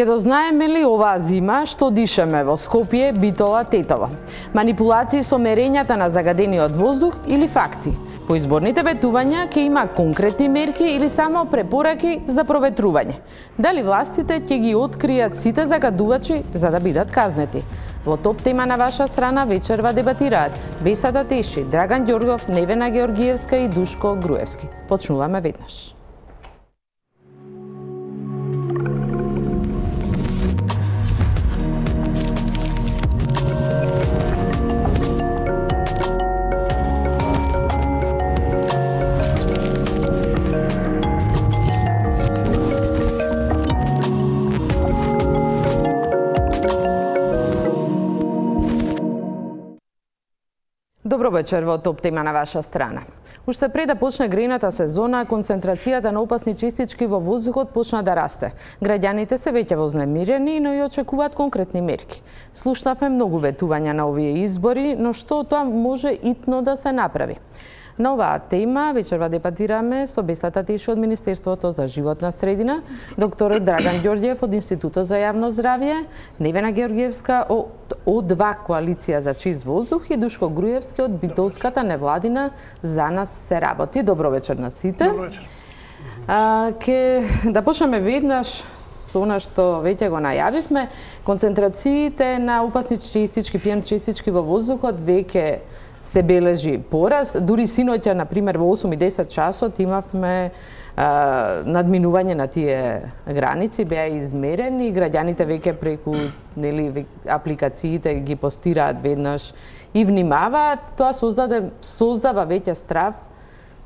Ке дознаеме ли оваа зима што дишеме во Скопје, Битола, Тетово? Манипулации со мерењата на загадениот воздух или факти? По изборните ветувања ќе има конкретни мерки или само препораки за проветрување? Дали властите ќе ги откријат сите загадувачи за да бидат казнети? Во топ тема на ваша страна вечерва дебатираат Бесата Теши, Драган Ѓоргов, Невена Георгиевска и Душко Груевски. Почнуваме веднаш. Добро вечер во топ тема на ваша страна. Уште пред да почне грејната сезона, концентрацијата на опасни честички во воздухот почна да расте. Граѓаните се веќе вознемирени, но и очекуваат конкретни мерки. Слушнавме многу ветувања на овие избори, но што тоа може итно да се направи? На оваа тема вечерва дебатираме со Бесата Теши од Министерството за животна средина, доктор Драган Ѓорѓиев од Институтот за јавно здравје, Невена Георгиевска од О2 коалиција за чист воздух и Душко Груевски од Битолската невладина За нас се работи. Добро вечер на сите. Добро вечер. Ке да почнеме веднаш со она што веќе го најавивме. Концентрациите на опасни честички, PM честички во воздухот веќе се бележи пораст. Дури синоќа, например, во 8 и 10 часот имавме надминување на тие граници, беа измерени, граѓаните веќе преку апликациите ги постираат веднаш и внимаваат. Тоа создава веќе страв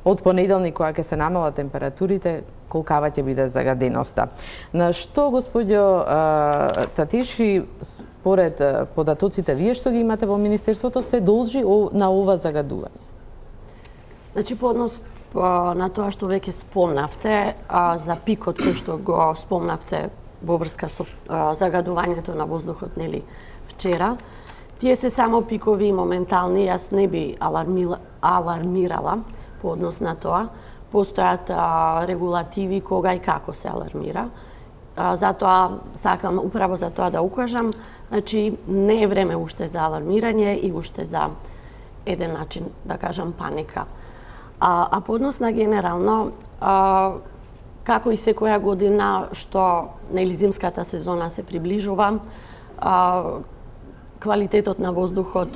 од понеделник кога ќе се намалат температурите, колкава ќе биде загаденоста. На што, господјо Татиши, според податоците вие што ги имате во Министерството, се должи на ова загадување? Значи, по однос на тоа што веќе спомнавте, за пикот кој што го спомнавте во врска со загадувањето на воздухот, нели, вчера, тие се само пикови и моментални, јас не би алармирала по однос на тоа. Постојат регулативи кога и како се алармира. Затоа сакам управо за тоа да укажам, значи не е време уште за алармирање и уште за еден начин, да кажам, паника. А по однос на генерално, како и секоја година што нели зимската сезона се приближува, квалитетот на воздухот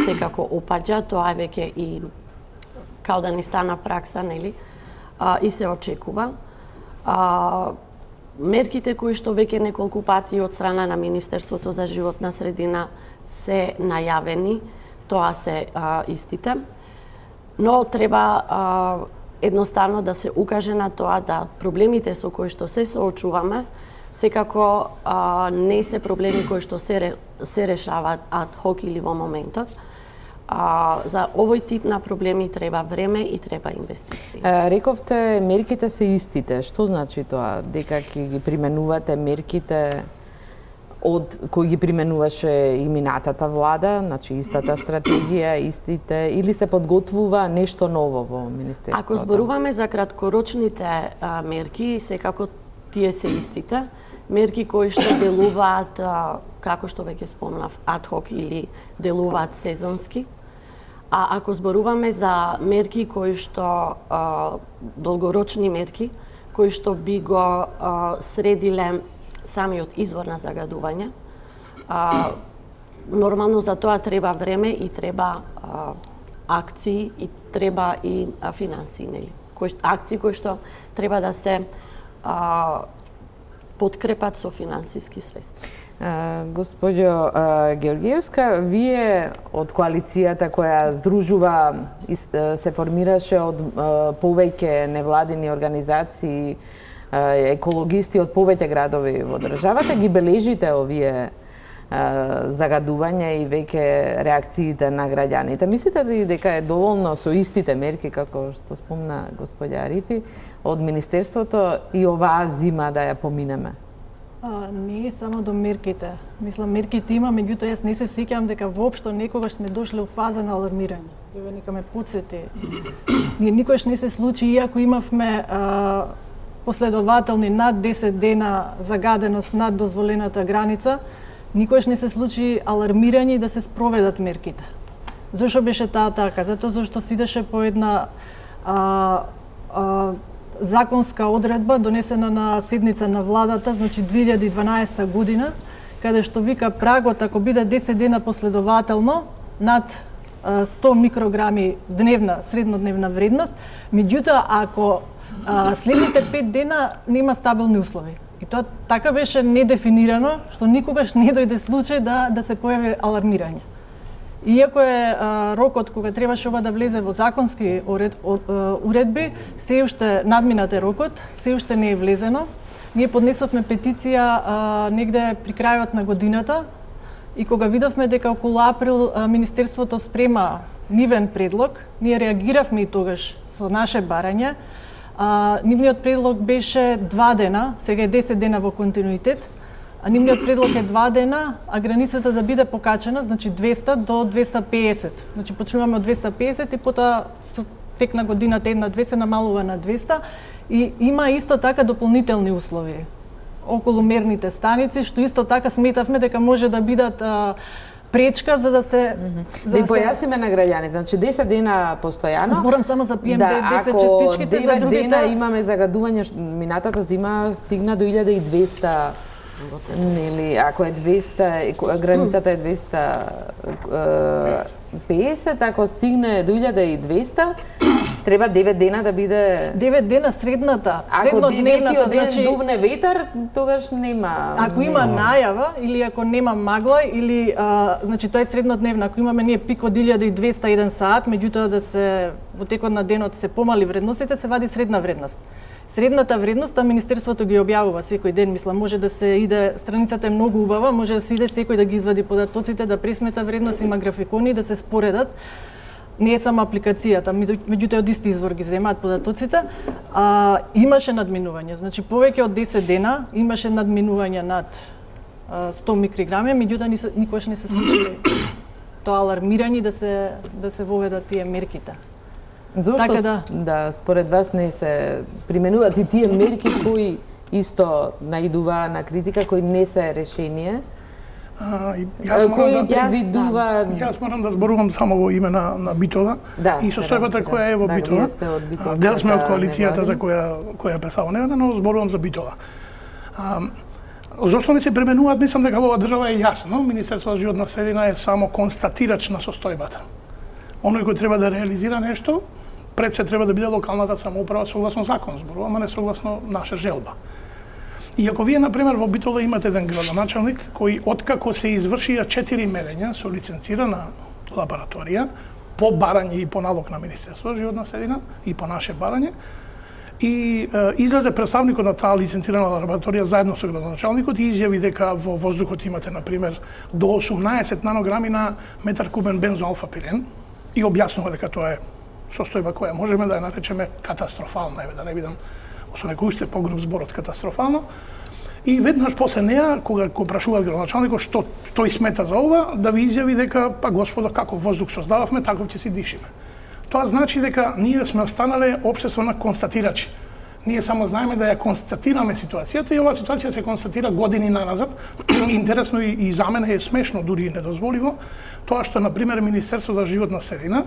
секако опаѓа, тоа е веќе и као да ни стана пракса, нели, и се очекува. Мерките кои што веќе неколку пати од страна на Министерството за животна средина се најавени, тоа се истите. Но треба едноставно да се укаже на тоа да проблемите со кои што се соочуваме секако не се проблеми кои што се решаваат ад хок или во моментот. За овој тип на проблеми треба време и треба инвестиции. Рековте, мерките се истите. Што значи тоа? Дека ќе ги применувате мерките од кои ги применуваше и минатата влада, значи истата стратегија, истите, или се подготвува нешто ново во Министерството? Ако зборуваме за краткорочните мерки, секако тие се истите. Мерки кои што делуваат, како што веќе спомнав, ад хок или делуваат сезонски. А ако зборуваме за мерки кои што долгорочни мерки, кои што би го средиле самиот извор на загадување, нормално за тоа треба време и треба акции и треба и финансии, нели? Акции кои што треба да се подкрепат со финансиски средства. Господјо Георгиевска, вие од коалицијата која здружува и се формираше од повеќе невладини организации, екологисти од повеќе градови во државата, ги бележите овие загадувања и веќе реакциите на граѓаните. Мислите ли дека е доволно со истите мерки, како што спомна господја Арифи, од Министерството и оваа зима да ја поминеме? Не е само до мерките. Мислам, мерките има, меѓутоа јас не се сеќавам дека воопшто некогаш сме дошле у фаза на алармирање. Еве нека ме потсети. Никогаш не се случи, иако имавме последователни над 10 дена загаденост над дозволената граница, никогаш не се случи алармирање да се спроведат мерките. Зошто беше таа така? Затоа зашто се идеше по една законска одредба донесена на седница на владата, значи 2012 година, каде што вика прагот ако биде 10 дена последователно над 100 микрограми дневна, среднодневна вредност, меѓутоа ако следните 5 дена нема стабилни услови. И тоа така беше недефинирано, што никогаш не дојде случај да се појави алармирање. Иако е рокот кога требаше ова да влезе во законски уредби, се уште надминате рокот, се уште не е влезено. Ние поднесовме петиција негде при крајот на годината и кога видовме дека околу април Министерството спрема нивен предлог, ние реагиравме и тогаш со наше барање. Нивниот предлог беше 2 дена, сега е 10 дена во континуитет, а нивниот предлог е 2 дена, а границата да биде покачена, значи 200 до 250. Значи почнуваме од 250 и потоа со тек на годината 1-2 се намалува на 200 и има исто така дополнителни услови околу мерните станици, што исто така сметавме дека може да бидат пречка за да се да појасниме на граѓаните. Значи 10 дена постојано. Зборам само за ПМ10 частичките, за другите дена имаме загадување, минатата зима стигна до 1200. Нели, ако е 200, границата е 250, ако стигне до 1200, треба 9 дена да биде 9 дена средната, среднодневната, значи дувне ветар, тогаш нема. Ако има најава или ако нема магла или значи тоа е среднодневна, ако имаме ние пик од 1201 саат, меѓутоа да се во текот на денот се помали вредностите, се вади средна вредност. Средната вредност, Министерството ги објавува секој ден, мислам, може да се иде, страницата е многу убава, може да се иде секој да ги извади податоците, да пресмета вредност, има графикони, да се споредат. Не е само апликацијата, меѓутоа од исти извор ги земаат податоците. Имаше надминување, значи повеќе од 10 дена имаше надминување над 100 микрограми, меѓутоа никогаш не се случи тоа алармирање да се воведат тие мерките. Зошто да според вас не се применуваат и тие мерки кои исто наидува на критика, кои не се решение? Кои предвидува... Јас морам да зборувам само во име на Битола и состојбата која е во Битола. Дел сме од коалицијата за која представува Невена, но зборувам за Битола. Зошто не се применуваат, мислам дека во оваа држава е јасно. Министерството за животна средина е само констатирач на состојбата. Оној кој треба да реализира нешто, пред се треба да биде локалната самоуправа согласно закон, зборуваме не согласно наша желба. И ако вие, например, во Битола имате еден градоначалник кој откако се извршија 4 мерења со лиценцирана лабораторија, по барање и по налог на Министерството за животна средина и по наше барање, и излезе представникот на таа лиценцирана лабораторија заедно со градоначалникот и изјави дека во воздухот имате, например, до 18 нанограми на метар кубен бензоалфапирен и објаснува дека тоа е состојба која можеме да ја наречеме катастрофална, да не видам со некој уште погруб зборот катастрофално. И веднаш после неа, кога го прашува градоначалникот што тој смета за ова, да ви изјави дека, па господа, каков воздух создававме, таков ќе си дишиме. Тоа значи дека ние сме останале општество на констатирачи. Ние само знаеме да ја констатираме ситуацијата и оваа ситуација се констатира години наназад. Интересно и за мене е смешно, дури и недозволиво, тоа што, например, Министерството за животна средина,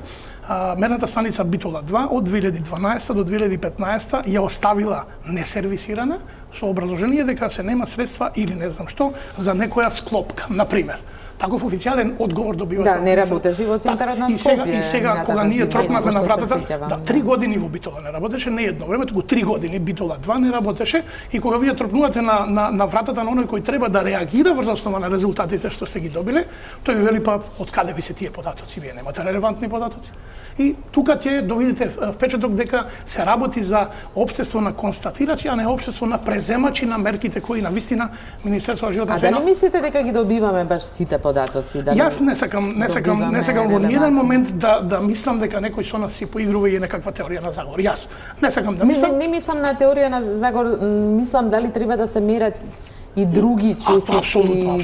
мерната станица Битола 2 од 2012 до 2015 ја оставила несервисирана со образложение дека се нема средства или не знам што за некоја склопка, например. Таков официјален одговор добивате. Да, не работеше во центарот на Скопје. И сега кога ние тропнавме на вратата, 3 години во Битола не работеше, не едно време, туку 3 години Битола 2 не работеше и кога вие тропнувате на вратата на оној кој треба да реагира врз основа на резултатите што сте ги добиле, тој ви вели па од каде ви се тие податоци, вие немате релевантни податоци. И тука ќе довидите впечаток дека се работи за општество на констатирачи, а не општество на преземачи на мерките кои навистина Министерството за животна средина. А дали мислите дека ги добиваме баш сите податоци? Јас не сакам во ниеден момент да мислам дека некој со нас си поигрува и е некаква теорија на заговор. Јас не сакам да мислам. Не мислам на теорија на заговор, мислам дали треба да се мерат и други честички? Апсолутно,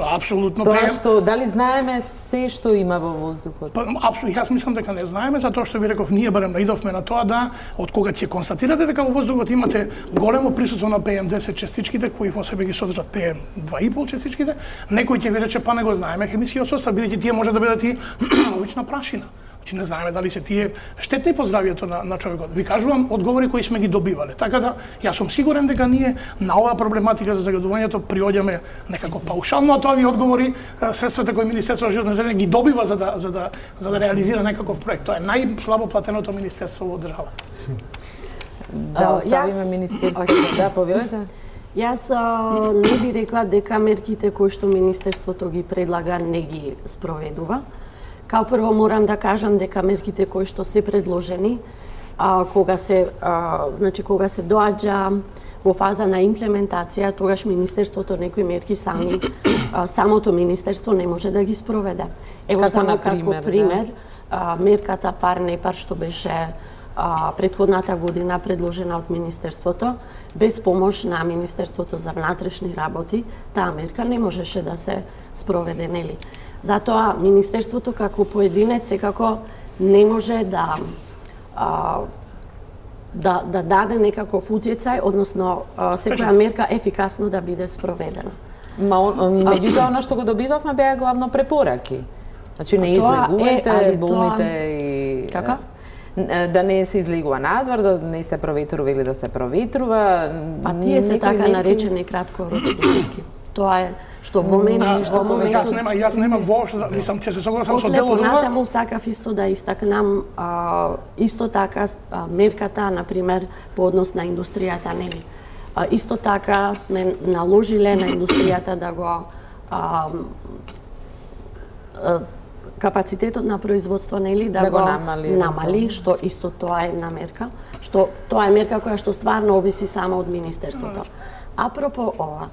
апсолутно. Дали знаеме се што има во воздухот? Јас мислам дека не знаеме, затоа што ви реков, ние барем идовме на тоа да, од кога ќе констатирате дека во воздухот имате големо присуство на PM10 частичките, кои во себе ги содржат PM2,5 частичките, некој ќе ви рече, па не го знаеме хемискиот состав, бидејќи тие може да бидат и обична прашина. Значи не знаеме дали се тие штетни по здравјето на човекот. Ви кажувам одговори кои сме ги добивале. Така да јас сум сигурен дека ние на оваа проблематика за загадувањето приоѓаме некако паушално, а тоа ви одговори средствата кои Министерството за животна средина ги добива за да реализира некаков проект. Тоа е најслабо платеното министерство во државата. Да оставиме министерството. Да, повелете. Јас не би рекла дека мерките кои што министерството ги предлага не ги спроведува. Као прво морам да кажам дека мерките кои што се предложени, кога се доаѓа во фаза на имплементација, тогаш Министерството некои мерки самото Министерство не може да ги спроведе. Ево само како пример, мерката пар-непар што беше претходната година предложена од Министерството, без помош на Министерството за внатрешни работи, таа мерка не можеше да се спроведе, нели? Затоа Министерството како поединец секако не може да даде некаков утјецај, односно секоја мерка ефикасно да биде спроведена. Меѓутоа, она што го добивавме беа главно препораки. Значи не излегувајте болните и... Како? Да не се излегува надвор, да не се проветрува или да се проветрува. Па тие се така наречени краткорочни мерки. Тоа е што во мене јас нема воопшто, мислам ќе се согласам со делот. После понатаму сакав исто да истакнам исто така мерката на пример по однос на индустријата, нели. Исто така сме наложиле на индустријата да го капацитетот на производство, нели, да го намали, што исто тоа е една мерка, што тоа е мерка која што стварно овиси само од министерството. Апропо ова,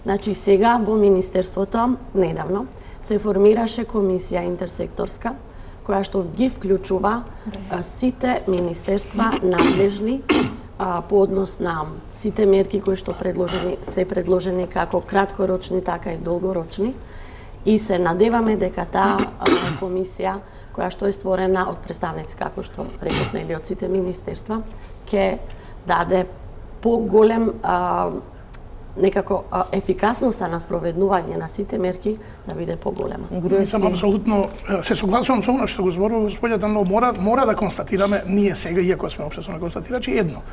значи сега во министерството недавно се формираше комисија интерсекторска која што ги вклучува сите министерства надлежни по однос на сите мерки кои што се предложени како краткорочни така и долгорочни. И се надеваме дека таа комисија, која што е створена од представници, како што реков, нели, од сите министерства, ќе даде поголем некако ефикасноста на спроведување на сите мерки да биде поголема. Сам апсолутно се согласувам со она што го зборува господјата, но мора да констатираме ние сега, иако сме општествено констатирачи, едно.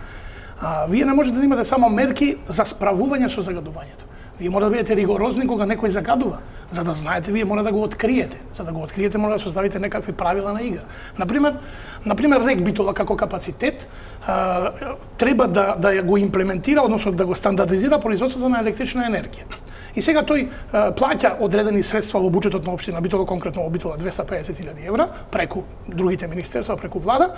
Вие не можете да имате само мерки за справување со загадувањето. Вие мора да бидете ригорозни кога некој загадува. За да знаете, вие мора да го откриете. За да го откриете, мора да составите некакви правила на игра. Например, рек битола како капацитет треба да ја го имплементира, односно да го стандардизира производството на електрична енергија. И сега тој плаќа одредени средства во буџетот на општина Битола, конкретно во Битола 250.000 евра, преку другите министерства, преку влада,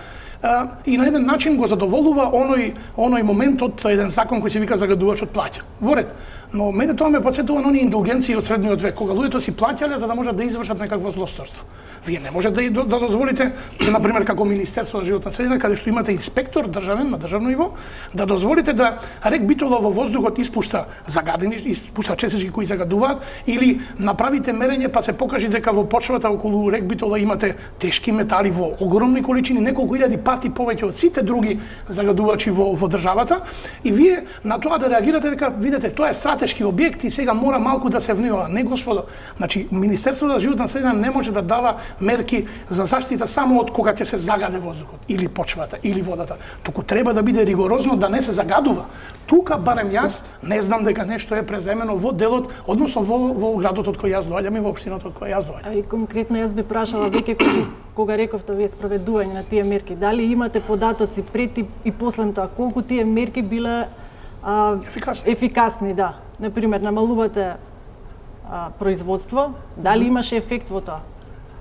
и на еден начин го задоволува оној момент од еден закон кој се вика загадувачот плаќа. Во ред. Но мене тоа ме потсетува на оние индулгенции од средниот век, кога луѓето си плаќале за да можат да извршат некакво злосторство. Вие не можете да дозволите, например, како Министерство за животна средина, каде што имате инспектор државен на државно ниво, да дозволите да рек Битола во воздухот испушта загадени, испушта честички кои загадуваат, или направите мерење па се покаже дека во почвата околу рек Битола имате тешки метали во огромни количини, неколку илјади пати повеќе од сите други загадувачи во државата, и вие на тоа да реагирате дека видите тоа е стратешки објект и сега мора малку да се внимава. Не, господо. Значи Министерството за животна средина не може да дава мерки за заштита само од кога ќе се загаде воздухот или почвата или водата. Туку треба да биде ригорозно да не се загадува. Тука барем јас не знам дека нешто е преземено во делот, односно во градот од кој јас доаѓам и во општината од која јас доаѓам. И конкретно јас би прашала веќе кога рековте вие спроведување на тие мерки, дали имате податоци пред и после тоа колку тие мерки биле ефикасни, да. Например, намалувате производство, дали имаше ефект во тоа?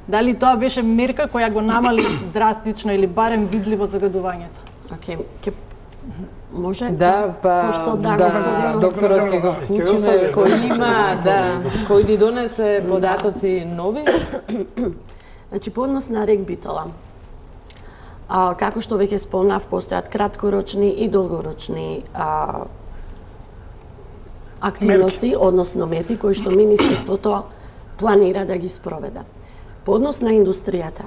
Дали тоа беше мерка која го намали драстично или барем видливо загадувањето? Океј, може? Да, па докторот ќе го вклучиме, кој ни донесе податоци нови? Значи, по однос на рек Битола, како што веќе спомнав, постојат краткорочни и долгорочни активности, односно мерки кои што Министерството планира да ги спроведе. По однос на индустријата,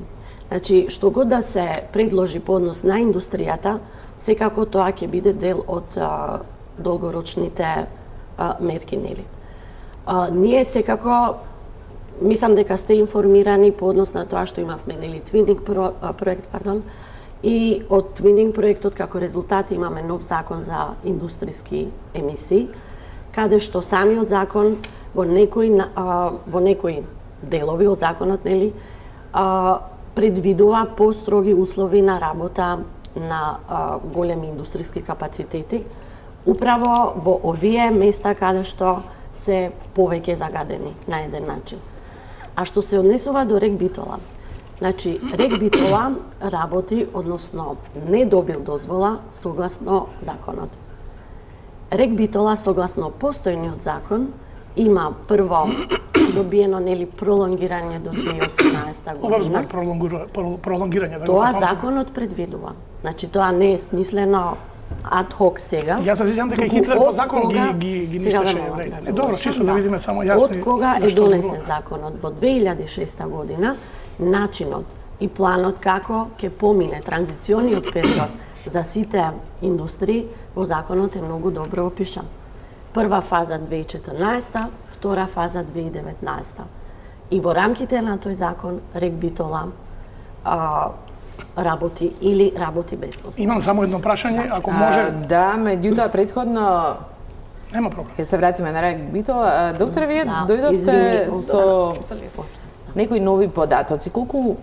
значи, што год да се предложи по однос на индустријата, секако тоа ќе биде дел од долгорочните мерки, нели? Ние секако, мислам дека сте информирани по однос на тоа што имавме, нели, Твининг проект, и од Твининг проектот како резултат имаме нов закон за индустријски емисии, каде што самиот закон во некои делови од законот, нели, предвидува построги услови на работа на големи индустријски капацитети, управо во овие места каде што се повеќе загадени на еден начин. А што се однесува до РЕК Битола, значи, РЕК Битола работи, односно не добил дозвола согласно законот. РЕК Битола, согласно постојниот закон, има прво добиено, нели, пролонгирање до 2018 година. Пролонгирање. Тоа законот предвидува. Значи, тоа не е смислено ад хок сега. Јас се сеќавам дека Хитлер по закон ги ништеше евреите. Добро, чисто да видиме само јасни. Од кога е донесен законот? Во 2006 година, начинот и планот како ќе помине транзициониот период за сите индустрии во законот е многу добро опишан. Прва фаза 2014, втора фаза 2019. И во рамките на тој закон РЕК Битола работи или работи без дозвола. Имам само едно прашање, ако може. Да, меѓутоа претходно Нема проблем. Ќе се вратиме на РЕК Битола. Доктор, вие дојдовте со некои нови податоци. Колку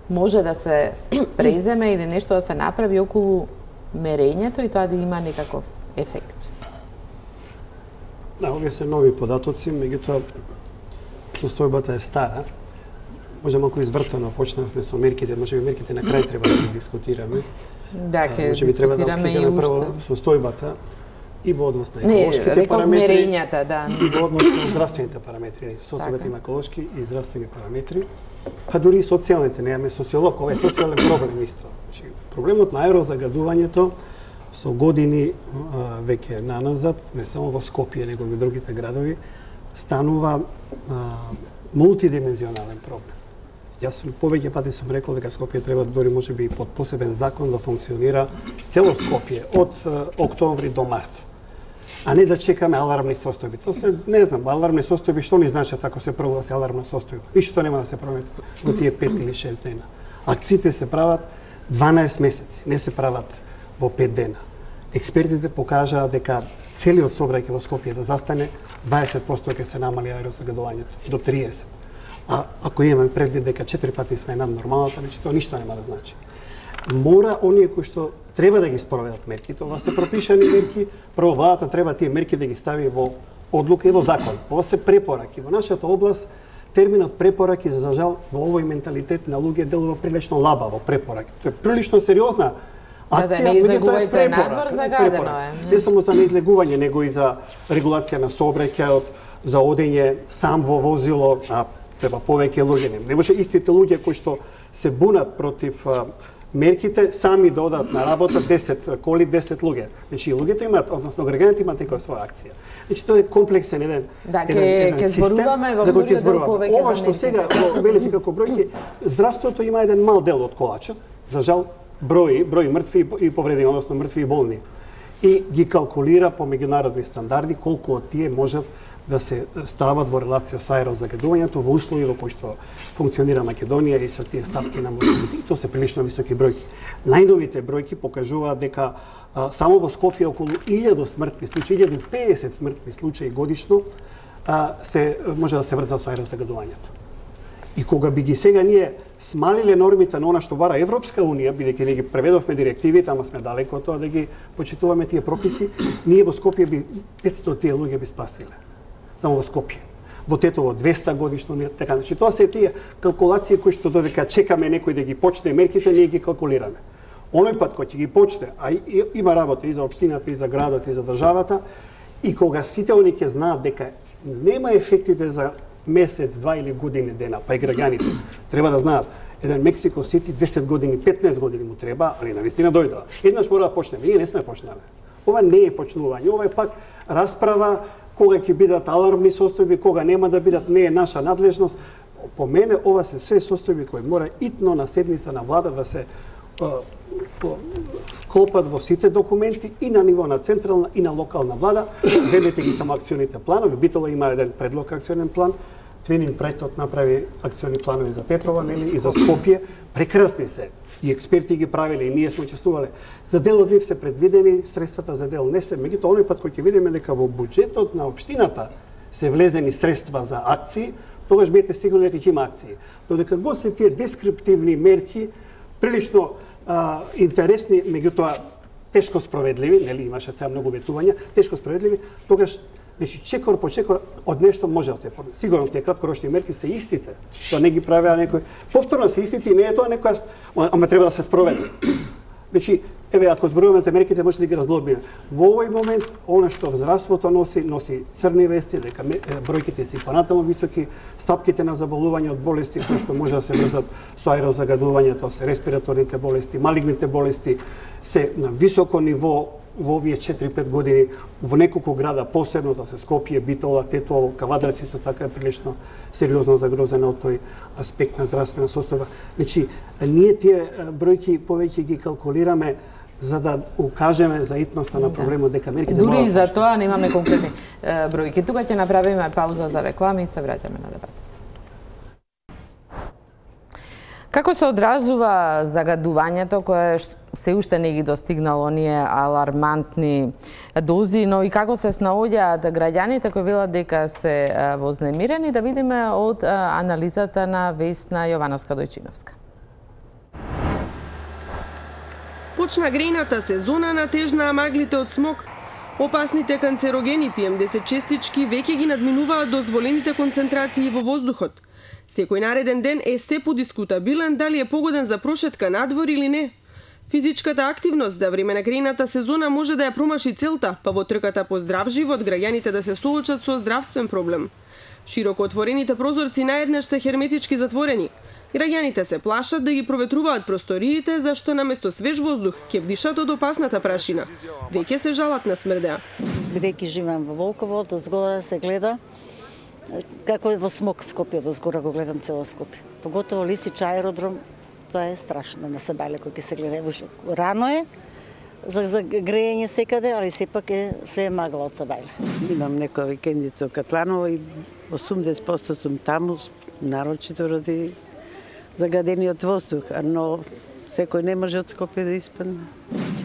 може да се преземе или нешто да се направи околу мерењето и тоа да има некаков ефект? Да, овие се нови податоци, меѓутоа состојбата е стара. Може малку извртено почнавме со мерките, може би мерките на крај треба да ги дискутираме. Да, ќе може би треба да обсекаме прво состојбата и во однос на еколошките параметри, мерењата, да. и во однос на здравствените параметри. Состојбата има еколошки и здравствени параметри, па дури и социјалните, немаме социолог, ова е социјален проблем исто. Значи, проблемот на аерозагадувањето со години веќе наназад, не само во Скопје, него и во другите градови, станува мултидимензионален проблем. Јас повеќе пати сум рекол дека Скопје треба дори можеби под посебен закон да функционира цело Скопје од октомври до март. А не да чекаме алармни состојби. Тоа се, не знам, алармни состојби што ни значат ако се прогласи алармна состојба? Ништо нема да се промени во тие 5 или 6 дена. Акциите се прават 12 месеци, не се прават во 5 дена. Експертите покажаа дека целиот сообраќај во Скопје да застане, 20% ќе се намали аерозагадувањето до 30%. А ако имаме предвид дека 4 пати сме над нормалната, значи тоа ништо нема да значи. Мора оние кои што треба да ги спроведат мерките, ова се пропишани мерки, прво владата треба тие мерки да ги стави во одлука и во закон. Ова се препораки. Во нашата област терминот препораки, за жал, во овој менталитет на луѓе делува прилично лабаво препораки. Тоа е прилично сериозна акција, не излегувајте надвор, загадено е. Не само за неизлегување, него и за регулација на сообраќајот, за одење сам во возило, треба повеќе луѓе. Не може истите луѓе кои што се бунат против мерките сами да одат на работа 10 коли, 10 луѓе. Значи луѓето имаат, односно граѓаните имаат некоја своја акција. Значи тоа е комплексен еден систем за кој ќе зборуваме. Ова што сега велите како бројки, здравството има еден мал дел од колачот, за жал број мртви и повредени, односно мртви и болни. И ги калкулира по меѓународни стандарди колку од тие можат да се стават во релација со аерозагадувањето во услови во кои што функционира Македонија и со тие стапки на морталитет. Тоа се прилично високи бројки. Најновите бројки покажуваат дека само во Скопје околу 1000 смртни случаи, 1050 смртни случаи годишно се може да се врза со аерозагадувањето. И кога би ги сега ние смалиле нормите на она што бара Европска Унија, бидејќи ние ги преведовме директивите, ама сме далеко од тоа да ги почитуваме тие прописи, ние во Скопје би 500 тие луѓе би спасиле. Само во Скопје. Во Тетово 200 годишно, така. Значи тоа се тие калкулации кои што додека чекаме некој да ги почне мерките, ние ги калкулираме. Оној пат кој ќе ги почне, а има работа и за општината, и за градот, и за државата, и кога сите они ќе знаат дека нема ефектите за месец, 2 или години дена, па и граѓаните треба да знаат. Еден Мексико Сити 10 години, 15 години му треба, али навистина дојдоа. Еднаш мора да почнеме. Ние не сме почнале. Ова не е почнување, ова е пак расправа кога ќе бидат алармни состојби, кога нема да бидат, не е наша надлежност. По мене ова се све состојби кои мора итно на седница на влада да се вклопат во сите документи и на ниво на централна и на локална влада. Земете ги само акционите планови. Битола има еден предлог акционен план. Твининг проектот направи акциони планови за Тетова, нели, и за Скопје. Прекрасни се. И експерти ги правиле, и ние сме учествувале. За дел од нив се предвидени, средствата за дел не се. Меѓутоа, оној пат кој ќе видиме дека во буџетот на општината се влезени средства за акции, тогаш бидете сигурни дека ќе има акции. Додека го се тие дескриптивни мерки, прилично интересни, меѓутоа тешко спроведливи, нели, имаше сега многу ветувања, тешко спроведливи, тогаш чекор по чекор од нешто може да се помисли. Сигурно тие краткорочни мерки се истите, тоа не ги правеа некој. Повторно се истите и не е тоа некоја, ама треба да се спроведат. Значи, еве, ако зборуваме за мерките, може да ги разлобиме. Во овој момент, она што здравството носи црни вести, дека бројките се понатаму високи, стапките на заболување од болести кои што може да се врзат со аерозагадување, тоа се респираторните болести, малигните болести, се на високо ниво во овие 4-5 години во неколку града, посебно да се Скопје, Битола, Тетово, Кавадарци исто така е прилично сериозно загрозена од тој аспект на здравствена состојба. Значи, ние тие бројки повеќе ги калкулираме за да укажеме за итноста на проблемот, дека мерките дури мора и за тоа немаме конкретни бројки. Тука ќе направиме пауза за реклами и се враќаме на дебат. Како се одразува загадувањето кое се уште не ги достигнало оние алармантни дози, но и како се снаоѓаат граѓаните кои велат дека се вознемирени, да видиме од анализата на Весна Јовановска-Дојчиновска. Почна грејната сезона, натежнаа маглите од смог. Опасните канцерогени PM10 честички веќе ги надминуваат дозволените концентрации во воздухот. Секој нареден ден е се подискутабилен дали е погоден за прошетка надвор или не. Физичката активност за време на грејната сезона може да ја промаши целта, па во трката по здрав живот граѓаните да се соочат со здравствен проблем. Широко отворените прозорци наеднаш се херметички затворени. Граѓаните се плашат да ги проветруваат просториите, зашто наместо свеж воздух ќе вдишат од опасната прашина. Веќе се жалат на смрдеа. Бидејќи живеам во Волково, од згора се гледа како е во смог Скопје, од згора го гледам цело Скопје. Поготово Лисич аеродром, тоа е страшно на Сабајле кој ќе се гледа. Рано е за грејење секаде, али сепак е се магла од Сабајле. Имам некоја викендица во Катланово и 80% сум таму, нарочито ради загадениот воздух, но секој не може од Скопје да испадне.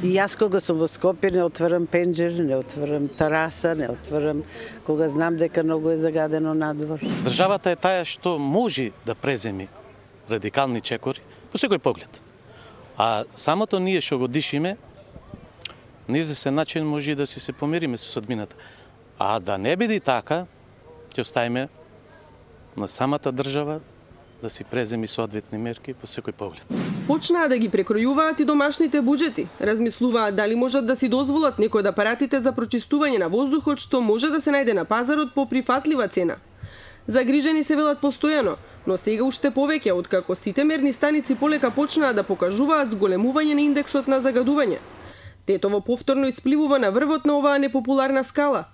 И јас кога сум во Скопје не отварам пенџери, не отварам тераса, не отварам кога знам дека многу е загадено надвор. Државата е таја што може да преземи радикални чекори по секој поглед. А самото ние што го дишиме, на известен начин може да се помириме со судбината. А да не биде така, ќе оставиме на самата држава да си преземи соодветни мерки по секој поглед. Почнаа да ги прекројуваат и домашните буџети. Размислуваат дали можат да си дозволат некои од апаратите за прочистување на воздухот што може да се најде на пазарот по прифатлива цена. Загрижени се велат постојано, но сега уште повеќе откако сите мерни станици полека почнаа да покажуваат зголемување на индексот на загадување. Тетово повторно испливува на врвот на оваа непопуларна скала.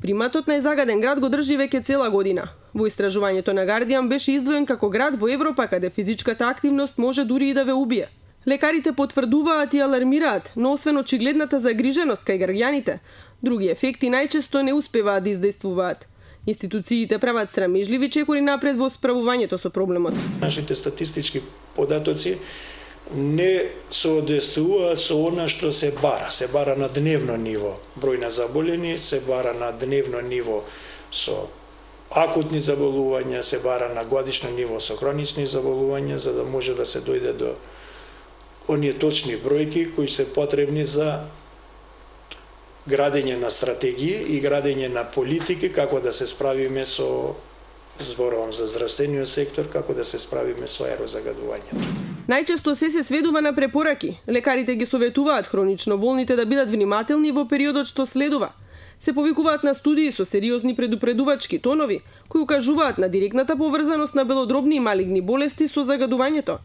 Приматот најзагаден град го држи веќе цела година. Во истражувањето на Guardian беше издвоен како град во Европа каде физичката активност може дури и да ве убие. Лекарите потврдуваат и алармираат, но освен очигледната загриженост кај граѓаните, други ефекти најчесто не успеваат да издействуваат. Институциите прават срамежливи чекори напред во справувањето со проблемот. Нашите статистички податоци не соодветствуваат со она што се бара на дневно ниво. Број на заболени се бара на дневно ниво со акутни заболувања, се бара на годишно ниво со хронични заболувања, за да може да се дојде до оние точни бројки кои се потребни за градење на стратегии и градење на политики како да се справиме со, зборувам за здравствениот сектор, како да се справиме со аерозагадувањето. Најчесто се сведува на препораки. Лекарите ги советуваат хронично болните да бидат внимателни во периодот што следува. Се повикуваат на студии со сериозни предупредувачки тонови, кои укажуваат на директната поврзаност на белодробни и малигни болести со загадувањето.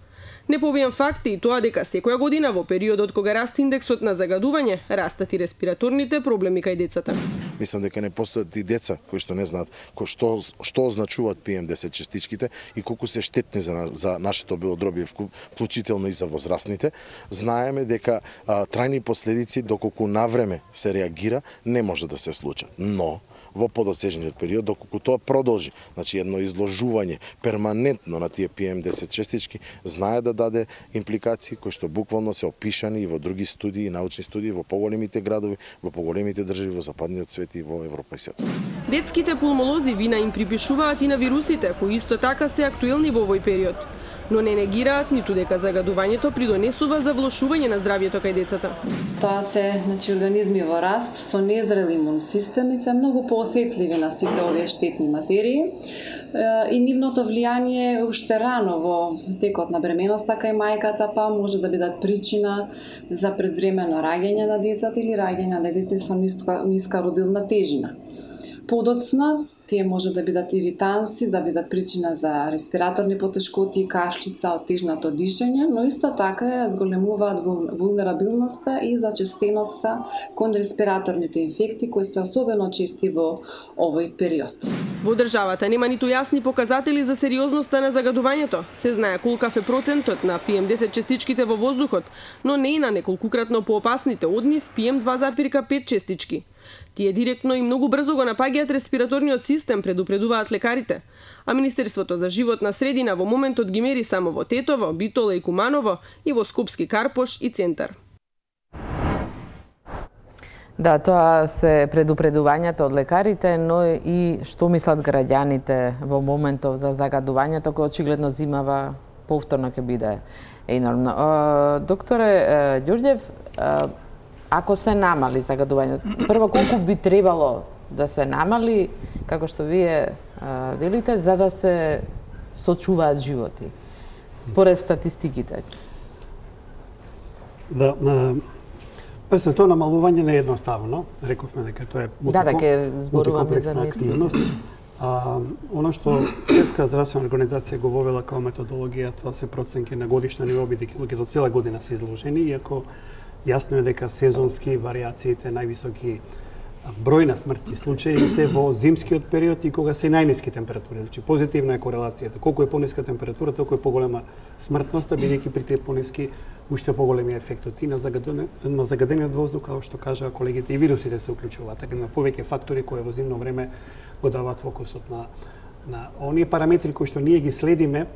Не побијам факти и тоа дека секоја година во периодот кога расте индексот на загадување, растат и респираторните проблеми кај децата. Мислам дека не постојат и деца кои што не знаат што означуваат PM10 частичките и колку се штетни за нашето белодробие, вклучително и за возрастните. Знаеме дека трајни последици доколку навреме се реагира не може да се случат. Но во подоцежниот период, доколку тоа продолжи, значи едно изложување перманентно на тие PM10 частички, знае да даде импликации кои што буквално се опишани и во други студии, научни студии во поголемите градови, во поголемите држави во западниот свет и во Европа и свет. Детските пулмолози вина им припишуваат и на вирусите, кои исто така се актуелни во овој период. Но не негираат ниту дека загадувањето придонесува за влошување на здравјето кај децата. Тоа се, организми во раст со незрел имун систем и се многу поосетливи на сите овие штетни материи и нивното влијание уште рано во текот на бременоста кај мајката па може да бидат причина за предвремено раѓање на децата или раѓање на дете со ниска родилна тежина. Подоцна, тие може да бидат иританси, да бидат причина за респираторни потешкоти, кашлица, оттежнато дишење, но исто така ја зголемуваат вулнерабилноста и зачестеноста кон респираторните инфекти, кои се особено чести во овој период. Во државата нема ниту јасни показатели за сериозноста на загадувањето. Се знае колкав е процентот на PM10 частичките во воздухот, но не и на неколкукратно поопасните од нив PM2,5 частички. Тие директно и многу брзо го напаѓаат респираторниот систем, предупредуваат лекарите. А Министерството за животна средина во моментот ги мери само во Тетово, Битола и Куманово и во Скопски Карпош и Центар. Да, тоа се предупредувањето од лекарите, но и што мислат граѓаните во моментов за загадувањето, кој очигледно зимава повторно ќе биде енормно. Докторе Ѓурѓев, ако се намали загадувањето, прво колку би требало да се намали, како што вие велите, за да се сочуваат животи, според статистиките? Да, тоа намалување не е едноставно. Рековме дека тоа е мултикомплексна активност. Оно што Светска здравствена организација го вовела како методологија, тоа се проценки на годишна ниво, бидејќи луѓето цела година се изложени, иако јасно е дека сезонски вариациите, највисоки број на смртни случаи се во зимскиот период и кога се најниски температури. Значи позитивна е корелацијата. Колку е пониска температура, толку е поголема смртноста, бидејќи при тие пониски уште поголеми ефектот и на загадениот воздух, како што кажаа колегите, и вирусите се уклучуваат. Така има повеќе фактори кои во зимно време го даваат фокусот на оние параметри кои што ние ги следиме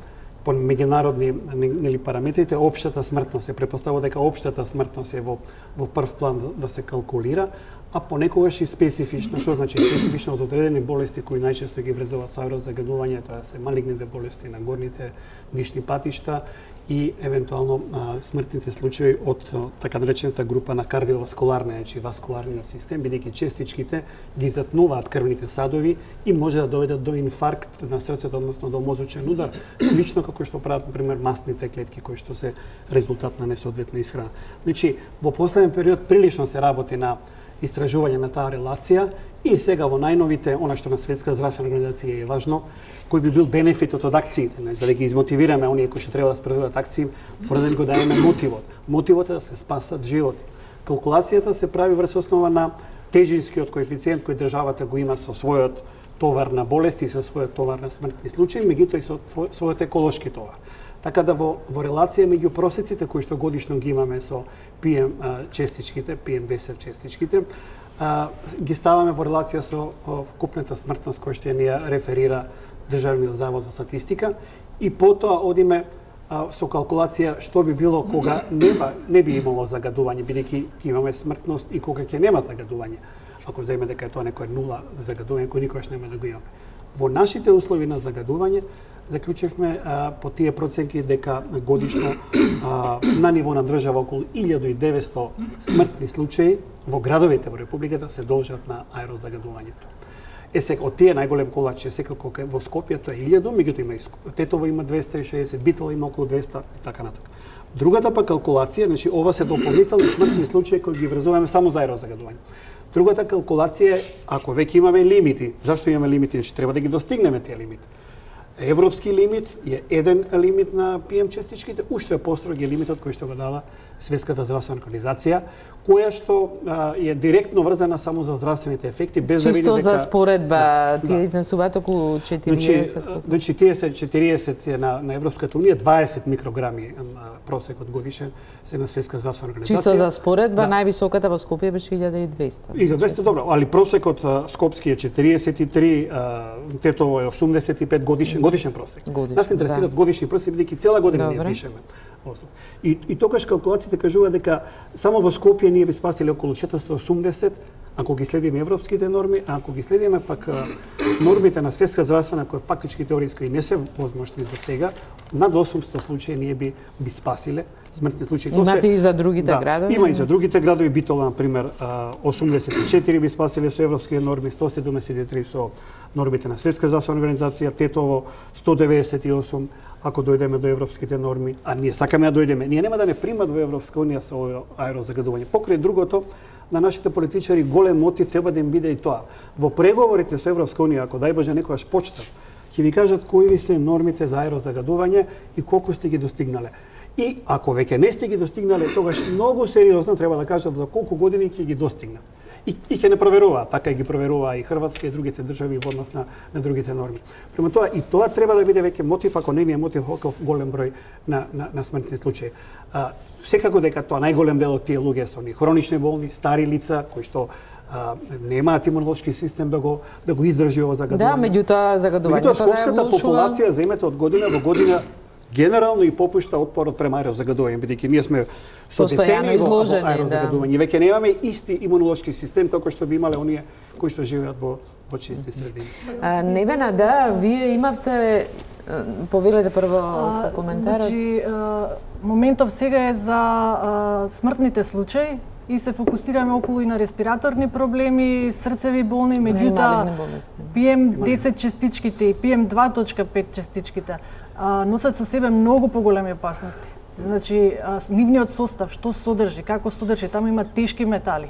по меѓународни параметрите. Општата смртност се претпоставува дека општата смртност е во прв план да се калкулира, а понекогаш и специфична. Што значи специфична? Од одредени болести кои најчесто ги врезуваат со аерозагадување, тоа се малигните болести на горните дишни патишта и евентуално смртните случаи од така наречената група на кардиоваскуларни, значи васкуларниот систем, бидејќи честичките ги затнуваат крвните садови и може да доведат до инфаркт на срцето, односно до мозочен удар, слично како што прават например масните клетки кои што се резултат на несоодветна исхрана. Значи во последен период прилично се работи на истражување на таа релација и сега во најновите, она што на Светска здравствена организација е важно, кој би бил бенефитот од акциите, за да ги измотивираме оние кои што треба да спроведат акции, пора да го даеме мотивот. Мотивот е да се спасат животи. Калкулацијата се прави врз основа на тежинскиот коефициент кој државата го има со својот товар на болести и со својот товар на смртни случаи, меѓутоа и со својот еколошки товар. Така да во релација меѓу просеците кои што годишно ги имаме со PM честичките, PM10 честичките, ги ставаме во релација со вкупната смртност која што ја реферира Државниот завод за статистика и потоа одиме со калкулација што би било кога не би имало загадување, бидејќи имаме смртност и кога ќе нема загадување. Ако земе дека е тоа некој нула загадување, кој никогаш нема да го имаме. Во нашите услови на загадување заклучивме по тие проценки дека годишно на ниво на држава околу 1900 смртни случаи во градовите во Републиката се должат на аерозагадувањето. Сега од тие најголем колач е секако во Скопје, тоа е 1000, меѓутоа има и Тетово има 260, Битола има околу 200 и така натака. Другата па калкулација, значи ова се дополнителни смртни случаи кои ги врзуваме само за аерозагадување. Другата калкулација е ако веќе имаме лимити, зашто имаме лимити, значи треба да ги достигнеме тие лимити. Европски лимит е еден лимит на PM частичките, уште построг е лимитот кој што го дава Светската здравствена организација, која што е директно врзана само за здравствените ефекти, без да види дека... Чисто за споредба, тие изнесуваат околу 40... Значи, тие се 40 се на Европската унија, 20 микрограми просекот годишен се на Светска здравствена организација. Чисто за споредба, највисоката во Скопје беше 1200. 1200, добро, али просекот скопски е 43, Тетово е 85 годишен просек. Нас интересираат годишни просеки, бидејќи цела година ние пишеме. И тогаш калкулациите кажуваат дека само во Скопје ние би спасили околу 480, ако ги следиме европските норми, а ако ги следиме пак нормите на Светска здравствена, кои фактички теориски не се возможни за сега, над 800 случаи ние би спасиле смртни случаи. Имате и за другите градови? Има и за другите градови. Битола, например, 84 би спасиле со европските норми, 173 со нормите на Светска здравствена организација, Тетово 198, ако дојдеме до европските норми, а ние сакаме да дојдеме. Ние нема да не примат во Европска унија со ово аерозагадување. Покрај другото, на нашите политичари голем мотив треба да им биде и тоа. Во преговорите со Европска унија, ако дај Боже некојаш почнат, ќе ви кажат кои ви се нормите за аерозагадување и колку сте ги достигнале. И ако веќе не сте ги достигнале, тогаш многу сериозно треба да кажат за колку години ќе ги достигнат. И ќе не проверуваат, така и ги проверуваа и Хрватска и другите држави во однос на другите норми. Према тоа и тоа треба да биде веќе мотив, ако не е мотив ваков голем број на смртни случаи. Секако дека тоа најголем дел од тие луѓе се они хронични болни, стари лица кои што немаат имунолошки систем да го издржи ова загадување. Да, меѓутоа загадувањето скопската популација земете од година во година генерално и попушта отпорот према аерозагадување, бидејќи ние сме со децении во аерозагадување. Веќе немаме исти имунолошки систем како што би имале оние кои што живеат во чисти средини. Невена, да, вие имавте повелете прво со коментарот. Значи, моментов сега е за смртните случаи и се фокусираме околу и на респираторни проблеми, срцеви болни, меѓутоа PM10 частичките и PM2.5 частичките носат со себе многу поголеми опасности. Значи, нивниот состав, што содржи, како содржи, таму има тешки метали.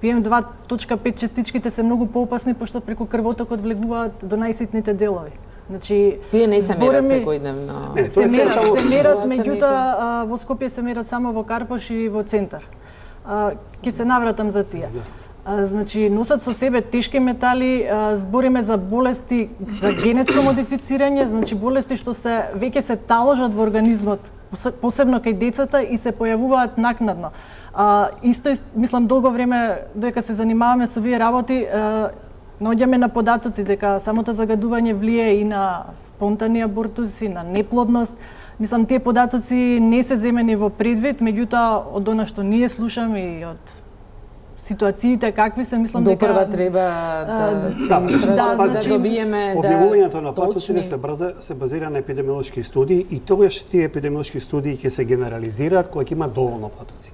PM2.5 частичките се многу поопасни, пошто преку крвотокот влегуваат до најситните делови. Значи, тие не се мерат секојдневно. Се мерат, меѓутоа во Скопје се мерат само во Карпош и во центар. Ќе се навратам за тие. Значи, носат со себе тешки метали, збориме за болести за генетско модифицирање, значи болести што веќе се таложат во организмот, посебно кај децата и се појавуваат накнадно. Исто, мислам, долго време додека се занимаваме со овие работи, наоѓаме на податоци дека самото загадување влие и на спонтани абортуси, на неплодност. Мислам, тие податоци не се земени во предвид, меѓутоа од она што ние слушаме и од ситуациите какви се, мислам дека допрва треба да добиеме објавувањето на патоците се базира на епидемиолошки студии и тогаш тие епидемиолошки студии ќе се генерализираат кога ќе има доволно патоци.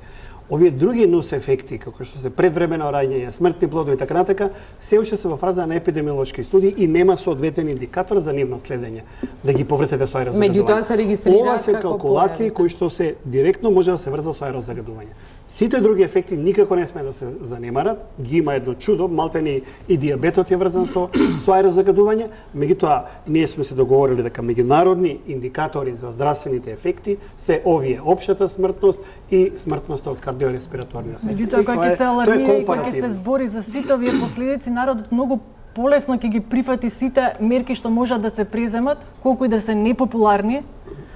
Овие други нос ефекти, како што се предвремено раѓање, смртни плодови и така натака, се уште се во фаза на епидемиолошки студии и нема соодветен индикатор за нивно следење да ги поврзете со аерозагадување. Меѓутоа се регистрираат ова се калкулации кои што се директно може да се врзат со аерозагадување. Сите други ефекти никако не сме да се занимарат, ги има едно чудо, малтени и диабетот е врзан со аерозагадување, меѓутоа ние сме се договорили дека меѓународни индикатори за здравствените ефекти се овие општата смртност и смртноста од кардиореспираторниот систем. Меѓутоа кога ќе се алармира и кога ќе се збори за сите овие последици, народот многу полесно ќе ги прифати сите мерки што можат да се преземат, колку и да се непопуларни.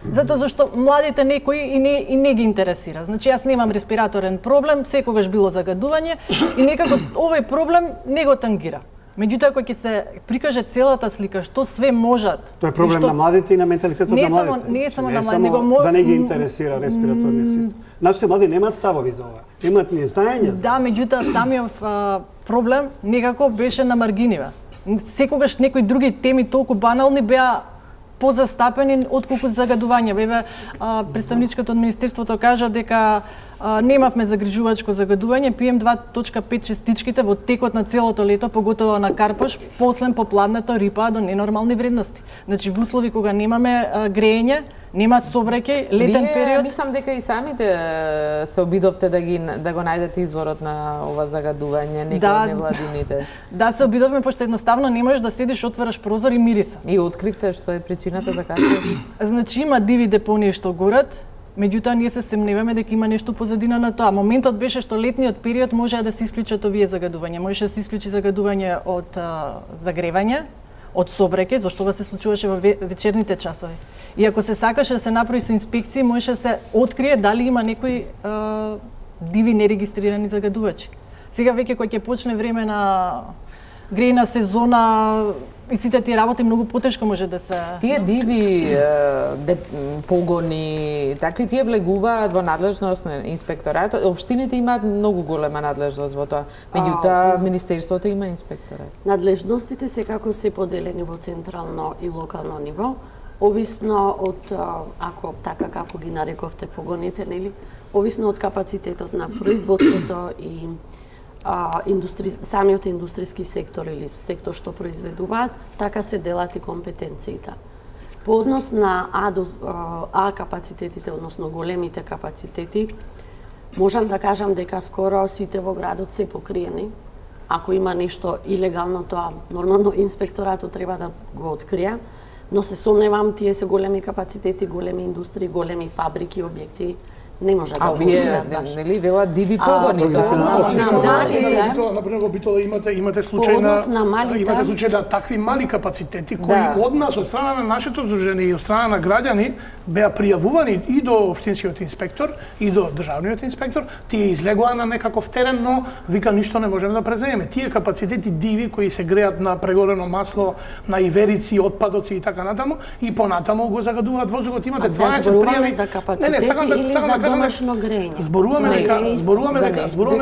Затоа зашто младите некои и не ги интересира. Значи, јас немам респираторен проблем, секогаш било загадување и некако овој проблем не го тангира. Меѓутоа, кога ќе се прикаже целата слика, што све можат... Тоа е проблем на младите и на менталитетот на младите. Не е само на младите, него... Да не ги интересира респираторниот систем. Нашите млади немаат ставови за ова. Немаат ни знаење за да, меѓутоа, самиот проблем некако беше на маргинива. Секогаш некои други теми толку банални беа позастапени отколку загадување. Еве, представничката од Министерството кажа дека немавме загрижувачко загадување, PM2.5 частичките во текот на целото лето, поготово на Карпош, после попладнето рипаа до ненормални вредности. Значи, во услови кога немаме грејење, Нема сообраќај, летен период. Мислам дека и самите се обидовте да го најдете изворот на ова загадување, некои од невладините. Да, се обидовме, пошто едноставно не можеш да седиш, отвараш прозор и мириса. И откривте што е причината за како? Значи има диви депонии што горат, меѓутоа ние се сомневаме дека има нешто позадина на тоа. Моментот беше што летниот период може да се исклучат овие загадувања. Можеше да се исклучи загадување од загревање, од сообраќај, зашто ова се случуваше во вечерните часови. И ако се сакаше да се направи со инспекции, можеше да се открие дали има некои диви нерегистрирани загадувачи. Сега веќе кога ќе почне време на грејна сезона и сите тие работи многу потешко може да се... Тие диви погони, такви тие влегуваат во надлежност на инспекторат. Општините имаат многу голема надлежност во тоа. Меѓутоа, Министерството има инспекторат. Надлежностите секако се поделени во централно и локално ниво, овисно од, ако така како ги нарековте погоните, нели, овисно од капацитетот на производството и самиот индустријски сектор или сектор што произведуваат, така се делат и компетенциите. По однос на А капацитетите, односно големите капацитети, можам да кажам дека скоро сите во градот се покриени. Ако има нешто илегално, тоа нормално инспекторатот треба да го открие, но се сомневам, тие се големи капацитети, големи индустрии, големи фабрики, објекти, не може да вие нели велат диви погони, например во Битола имате случај на такви мали капацитети кои од нас, од страна на нашето здружение и од страна на граѓани беа пријавувани и до општинскиот инспектор и до државниот инспектор, тие излегоа на некаков терен, но вика ништо не можеме да преземеме. Тие капацитети диви кои се греат на прегорено масло, на иверици, отпадоци и така натаму, и понатаму го загадуваат воздухот. Имате 20 пријави за капацитети или за домашно грејење. Зборуваме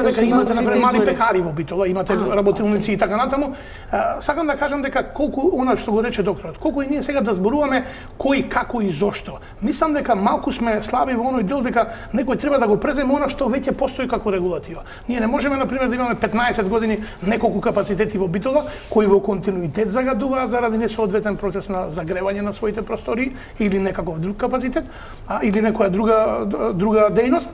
дека имате например мали пекари во Битола, имате работилници и така натаму. Сакам да кажам дека колку она што го рече докторот, колку и ние сега да зборуваме кој, како и зошто. Мислам дека малку сме слаби во оној дел дека некој треба да го преземе она што веќе постои како регулатива. Ние не можеме например да имаме 15 години неколку капацитети во Битола кои во континуитет загадуваат заради несоодветен процес на загревање на своите простори или некаков друг капацитет, или некоја друга дејност,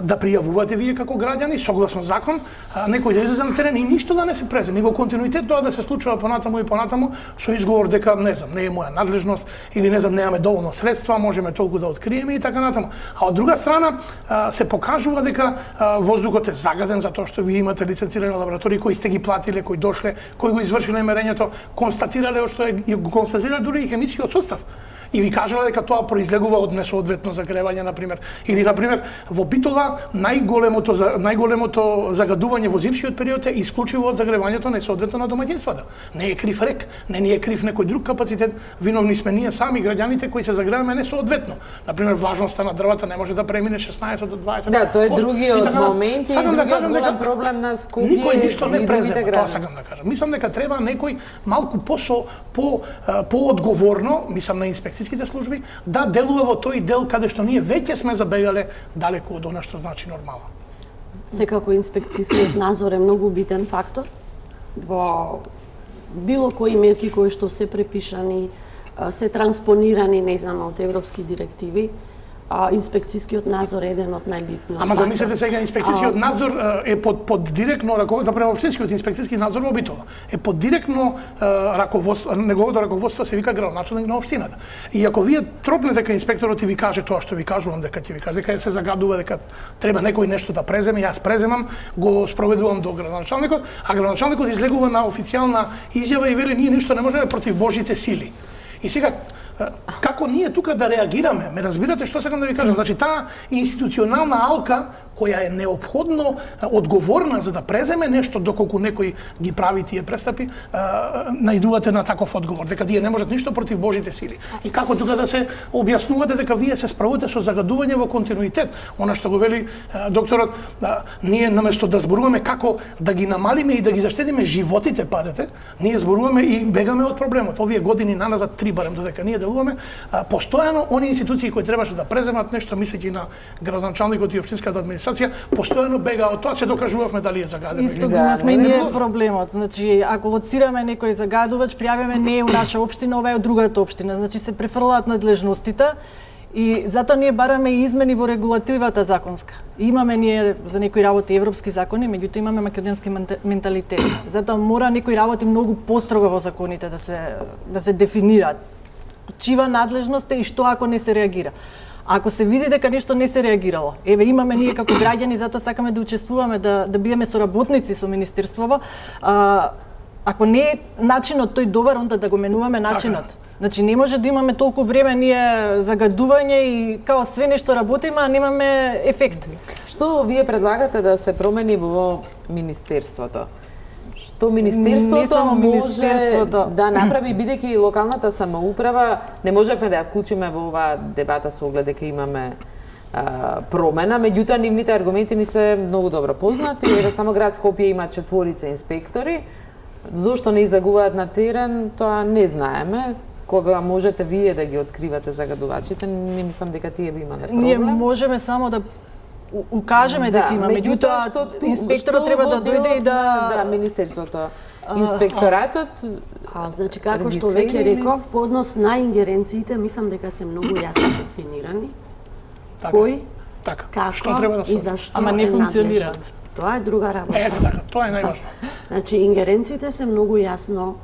да пријавувате вие како граѓани согласно закон, некој да излезе на терен и ништо да не се преземе. И во континуитет тоа да се случува понатаму и понатаму со изговор дека не знам, не е моја надлежност или не знам, немаме доволно средства, можеме толку да откриеме и така натаму. А од друга страна се покажува дека воздухот е загаден затоа што вие имате лиценцирани лаборатории кои сте ги платиле, кои дошле, кои го извршиле мерењето, констатирале што е, го констатирале дури и хемискиот состав. И ви кажала дека тоа произлегува од несоодветно загревање, например. Или, например, во Битола најголемото загадување во зимскиот период е исклучиво од загревањето несоодветно на домаќинствата. Не е крив рек, не ни е крив некој друг капацитет, виновни сме ние сами граѓаните кои се загреваме несоодветно. Например, влажноста на дрвата не може да премине 16 до 20%. Да, тоа е другиот момент и другиот голем проблем на Скопје. Никој ништо не презема, тоа сакам да кажам. Мислам дека треба некој малку поодговорно, мислам на инспекцијските служби, да делува во тој дел каде што ние веќе сме забегале далеку од она што значи нормала. Секако инспекцијскиот надзор е многу битен фактор во било кои мерки кои што се препишани, се транспонирани, не знам, од европски директиви. Инспекцијскиот надзор е еден од најбитниот. Ама замислете сега, инспекцијскиот надзор е под директно раководство, например, општинскиот инспекцијски надзор во Битола е под директно раководство, неговото раководство се вика градоначелник на општината. И ако вие тропнете кај инспекторот и ви каже тоа што ви кажувам, дека ќе ви каже дека се загадува, дека треба некој нешто да преземе, јас преземам, го спроведувам до градоначелникот, а градоначелникот излегува на официјална изјава и вели ние ништо не можеме против Божите сили. И сега како ние тука да реагираме? Ме разбирате што сакам да ви кажам? Значи таа институционална алка која е неопходно одговорна за да преземе нешто доколку некој ги прави тие престапи, најдувате на таков одговор, дека тие не можат ништо против Божите сили. И како тука да се објаснувате дека вие се справувате со загадување во континуитет? Она што го вели докторот, ние наместо да зборуваме како да ги намалиме и да ги заштедиме животите, пазете, ние зборуваме и бегаме од проблемот. Овие години наназад 3 барем додека ние делуваме, постојано они институции кои требаше да преземат нешто, мислејќи на градоначалникот и општинската администрација, администрација постојано бега од тоа, се докажувавме дали е загадено. Исто го имавме и ние проблемот. Значи, ако лоцираме некој загадувач, пријавиме не е у наша општина, ова е од другата општина. Значи, се префрлаат надлежностите и затоа ние бараме и измени во регулативата законска. И имаме ние за некои работи европски закони, меѓутоа имаме македонски менталитет. Затоа мора некои работи многу построго во законите да се дефинираат. Чива надлежност е и што ако не се реагира. Ако се види дека нешто не се реагирало, еве имаме ние како граѓани, затоа сакаме да учествуваме, да бидеме соработници со Министерството, ако не е начинот тој добар, онда да го менуваме начинот. Значи не може да имаме толку време ние загадување и као све нешто работиме, а немаме ефект. Што вие предлагате да се промени во Министерството? Што Министерството може да направи, бидејќи локалната самоуправа, не можевме да ја вклучиме во оваа дебата со оглед дека имаме промена, меѓутоа нивните аргументи ни се многу добро познати, еве само град Скопје има 4 инспектори, зошто не излегуваат на терен, тоа не знаеме. Кога можете вие да ги откривате загадувачите, не мислам дека тие би имале проблем. Ние можеме само да укажеме дека има, меѓутоа инспекторот треба да дојде и да Министерството, инспекторатот, значи како што веќе реков, по однос на ингеренциите мислам дека се многу јасно дефинирани. Кој, како и зашто. Ама не функционира. Тоа е друга работа. Ето така, тоа е најважно. Значи ингеренциите се многу јасно,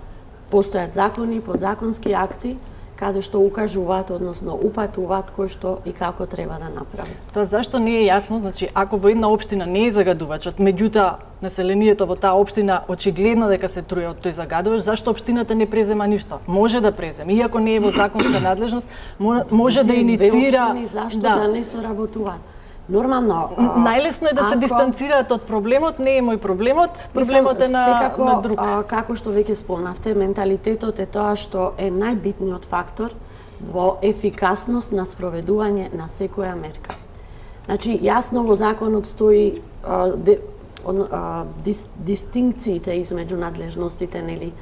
постојат закони, подзаконски акти каде што укажуваат, односно упатуваат кој што и како треба да направи. Тоа зашто не е јасно, значи ако во една општина не е загадувачот, меѓутоа населението во таа општина очигледно дека се труе од тој загадувач, зашто општината не презема ништо? Може да преземе, иако не е во законска надлежност, може да иницира, зашто да не соработуваат. Нормално, најлесно е да се дистанцираат од проблемот, не е мој проблемот е на друг. Како што веќе спомнавте, менталитетот е тоа што е најбитниот фактор во ефикасност на спроведување на секоја мерка. Значи, јасно во законот стои дистинкциите измеѓу надлежностите, нели,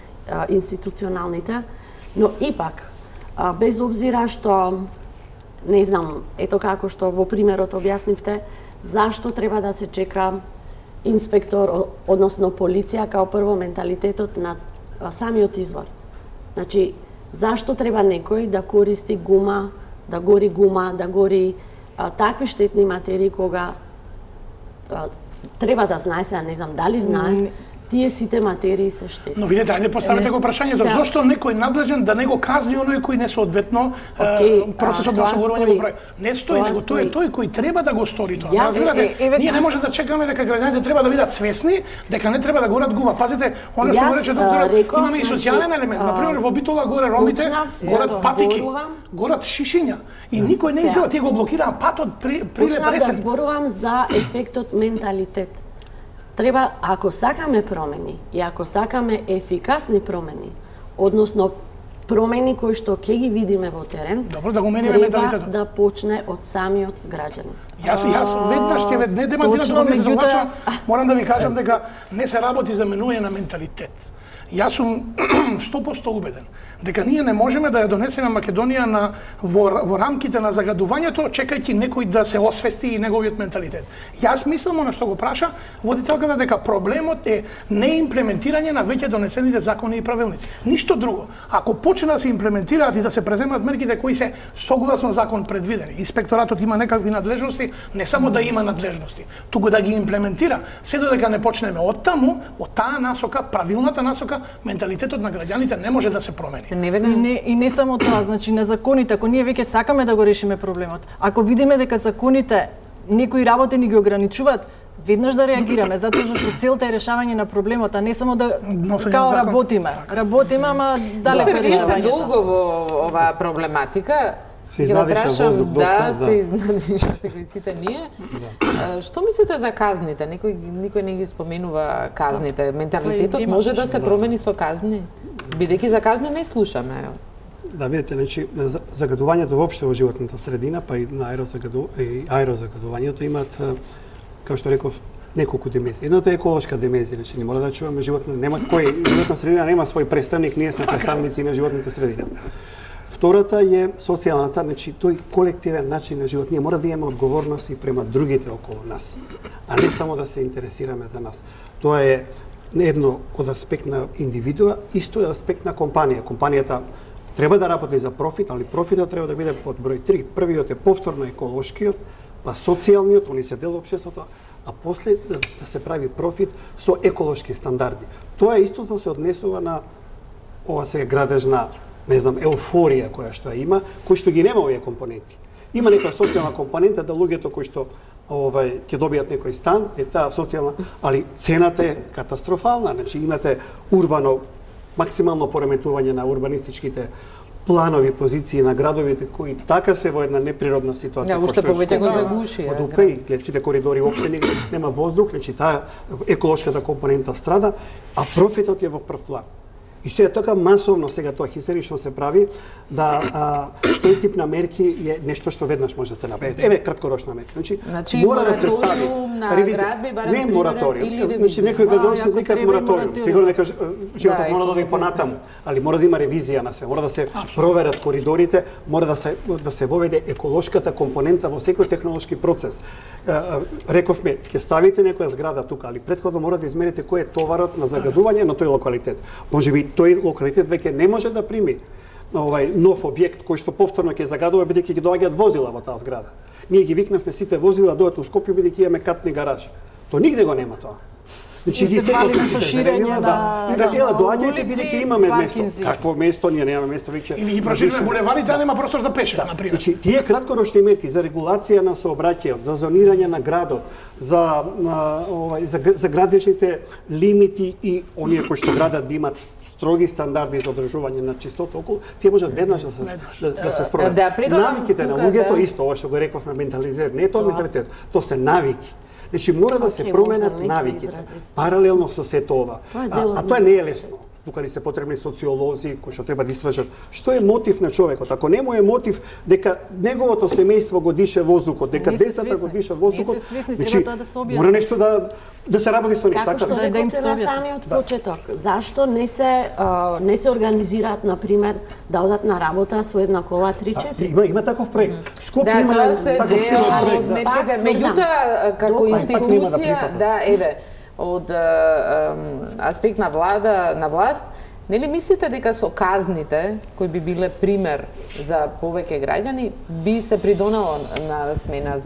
институционалните, но ипак, без обзира што не знам, ето како што во примерот објаснивте, зашто треба да се чека инспектор, односно полиција, као прво менталитетот на самиот извор. Значи, зашто треба некој да користи гума, да гори такви штетни материи кога треба да знае, сега не знам дали знае, тие сите материи се штетни. Но видете, ајде поставете го прашањето, зошто некој надлежен да не го казни оној кој не соодветно процесот на соговорување го прави? Не стои, него тој е тој кој треба да го стори тоа. Разбирате, ние не може да чекаме дека граѓаните треба да бидат свесни дека не треба да горат гума. Пазите, она што го рече докторот, имаме и социјален елемент. Например, во Битола горе ромите, горат патики, горат шишиња и никој не излева, тие го блокираа патот приле пресен. Почнав да зборувам за ефектот менталитет. Треба, ако сакаме промени и ако сакаме ефикасни промени, односно промени кои што ќе ги видиме во терен, добро да го мениме менталитетот. Да почне од самиот граѓанин. Јас веднаш ќе не демантирам, не се согласувам, морам да ви кажам дека не се работи за менување на менталитет. Јас сум 100% убеден дека ние не можеме да ја донесеме Македонија во рамките на загадувањето, чекајќи некој да се освести и неговиот менталитет. Јас мислам на што го праша водителката дека проблемот е неимплементирање на веќе донесените закони и правилници. Ништо друго. Ако почне да се имплементираат и да се преземаат мерките кои се согласно закон предвидени, инспекторатот има некакви надлежности, не само да има надлежности, туку да ги имплементира, се додека не почнеме од таму, од таа насока, правилната насока, менталитетот на граѓаните не може да се промени. И не само тоа, значи на законите, ако ние веќе сакаме да го решиме проблемот, ако видиме дека законите некои работи ни ги ограничуваат, веднаш да реагираме, затоа што целта е решавање на проблемот, а не само да као работиме. Работиме, ама далеко решавањето. Вие долго во оваа проблематика. Се изнадиша воздух доста. Се изнадиша сите ние. Што мислите за казните? Никој не ги споменува казните. Менталитетот може да се промени со казни? Бидејќи за казни не слушаме. Да, видите, значи, загадувањето воопшто во животната средина, па и на аерозагадувањето имаат, како што реков, неколку демезии. Едната е еколошка демезија, значи не мора да чуваме животна средина нема свој представник, ние сме представници на животната средина. Втората е социјалната, значи тој колективен начин на живот. Ние мора да имаме одговорност и према другите околу нас, а не само да се интересираме за нас. Тоа е едно од аспект на индивидуа, исто е аспект на компанија. Компанијата треба да работи за профит, али профитот треба да биде под број 3. Првиот е повторно еколошкиот, па социјалниот, они се дел општеството, а после да се прави профит со еколошки стандарди. Тоа истото се однесува на ова сега градежна, не знам, еуфорија која што има, кој што ги нема овие компоненти. Има некоја социјална компонента да луѓето кои што ќе добијат некој стан, е таа социјална, али цената е катастрофална. Значи имате урбано максимално пореметување на урбанистичките планови позиции на градовите кои така се во една неприродна ситуација. Уште повеќе го загуши. Од УК, сите коридори воопште нема воздух, значи таа еколошката компонента страда, а профитот е во прв план. И што е така масовно сега тоа хистерично се прави да тој тип на мерки е нешто што веднаш може да се направи. Еве краткорочна мерка. Значи мора да се стави ревизија. Не мораториум. Значи некој градоначелник вика мораториум. Сигурно дека животот мора да оди понатаму, али мора да има ревизија на све. Мора да се проверат коридорите, мора да се воведе еколошката компонента во секој технолошки процес. Рековме, ќе ставите некоја зграда тука, али претходно мора да измерите кој е товарот на загадување на тој локалитет. Можеби тој локалитет веќе не може да прими нов објект кој што повторно ќе загадува бидејќи ќе доаѓаат возила во таа зграда. Ние ги викнавме сите возила дојдат у Скопје бидејќи имаме катни гаражи. Тоа нигде го нема тоа. Значи ги се ширење на доаѓајте бидејќи имаме место. Какво место? Ние немаме место веќе. Или ги прошириме булеварите, а нема простор за пешеха, на пример. Значи тие краткорочни мерки за регулација на сообраќајот, за зонирање на градот, за градежните лимити и оние кои што градат да имат строги стандарди за одржување на чистота околу, тие можат веднаш да се спроведат. Навиките на луѓето исто, ова што го рековме менталитет, не е тоа менталитет, тоа се навики. Значи мора да се променат навиките, паралелно со сето ова. А тоа не е лесно. Тука ни се потребни социолози кои што треба да истражат што е мотив на човекот. Ако не му е мотив дека неговото семејство го дише воздухот, дека децата го дишат воздухот, значи мора нешто да се работи со нив. Како што рековте на самиот почеток, зашто не се организираат, на пример, да одат на работа со една кола 3-4? Има таков проект. Скопје има таков проект. Меѓутоа, како институција, од аспект на власт, нели мислите дека со казните, кои би биле пример за повеќе граѓани, би се придонело на смена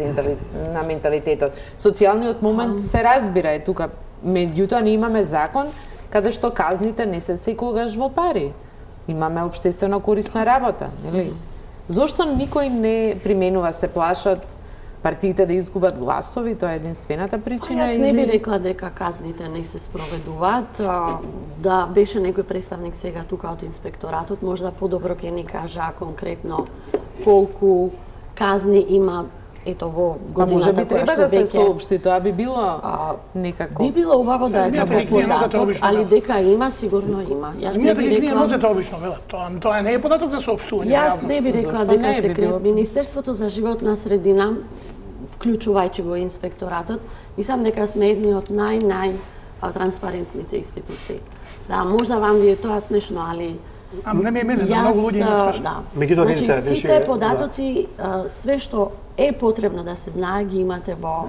на менталитетот? Социјалниот момент се разбира тука, меѓутоа ние имаме закон каде што казните не се секогаш во пари. Имаме општествено корисна работа, нели? Зошто никој не применува, се плашат партиите да изгубат гласови, тоа е единствената причина? Јас не би рекла дека казните не се спроведуваат. Да беше некој представник сега тука од инспекторатот, можда подобро ќе ни кажа конкретно колку казни има ето во годината која што веќе... Може би треба да се соопшти, тоа би било некако... Би било убаво да е како податок, али дека има, сигурно има. Јас не би рекла... носете обично, тоа не е податок за соопштување. Јас не би рекла дека се Министерството за животна средина, вклучувајќи го инспекторатот, мислам дека сме едни од нај-транспарентните институции. Да, можда вам ви е тоа смешно, али не ме мене, за многу луѓе не смешно. Значи, сите податоци, све што е потребно да се знае, ги имате во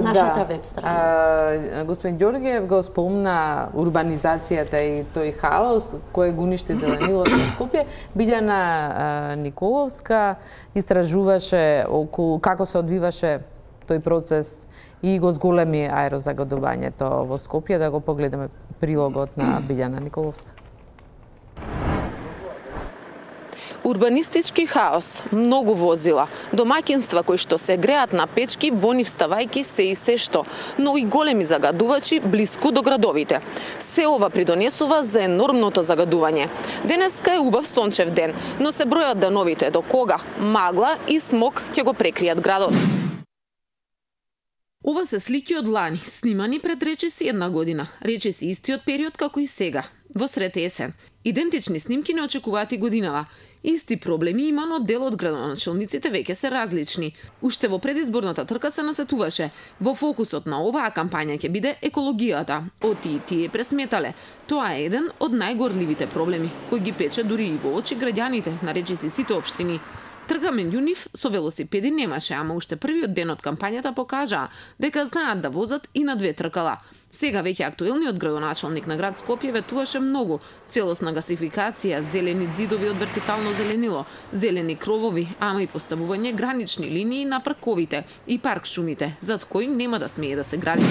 нашата веб страна. Господин Ѓорѓиев го спомна урбанизацијата и тој хаос кој го уништи зеленилото на Скопје. Билјана Николовска истражуваше околу како се одвиваше тој процес и го зголеми аерозагадувањето во Скопје. Да го погледаме прилогот на Билјана Николовска. Урбанистички хаос, многу возила, домаќинства кои што се греат на печки, во нив ставајки се и се што, но и големи загадувачи блиску до градовите. Се ова придонесува за енормното загадување. Денеска е убав сончев ден, но се бројат дановите до кога магла и смог ќе го прекријат градот. Ова Ова се слики од лани, снимани пред речиси 1 година, речиси истиот период како и сега, во сред есен. Идентични снимки не очекуваат и годинава. Исти проблеми има, но дел од градоначалниците веќе се различни. Уште во предизборната трка се насетуваше. Во фокусот на оваа кампања ќе биде екологијата. Оти и тие пресметале. Тоа е еден од најгорливите проблеми, кој ги пече дури и во очи граѓаните на речиси сите општини. Трга меѓу нив со велосипеди немаше, ама уште првиот ден од кампањата покажаа дека знаат да возат и на 2 тркала. Сега веќе актуелниот градоначалник на град Скопје ветуваше многу: целосна гасификација, зелени ѕидови од вертикално зеленило, зелени кровови, ама и поставување гранични линии на парковите и парк шумите, зад кои нема да смее да се гради.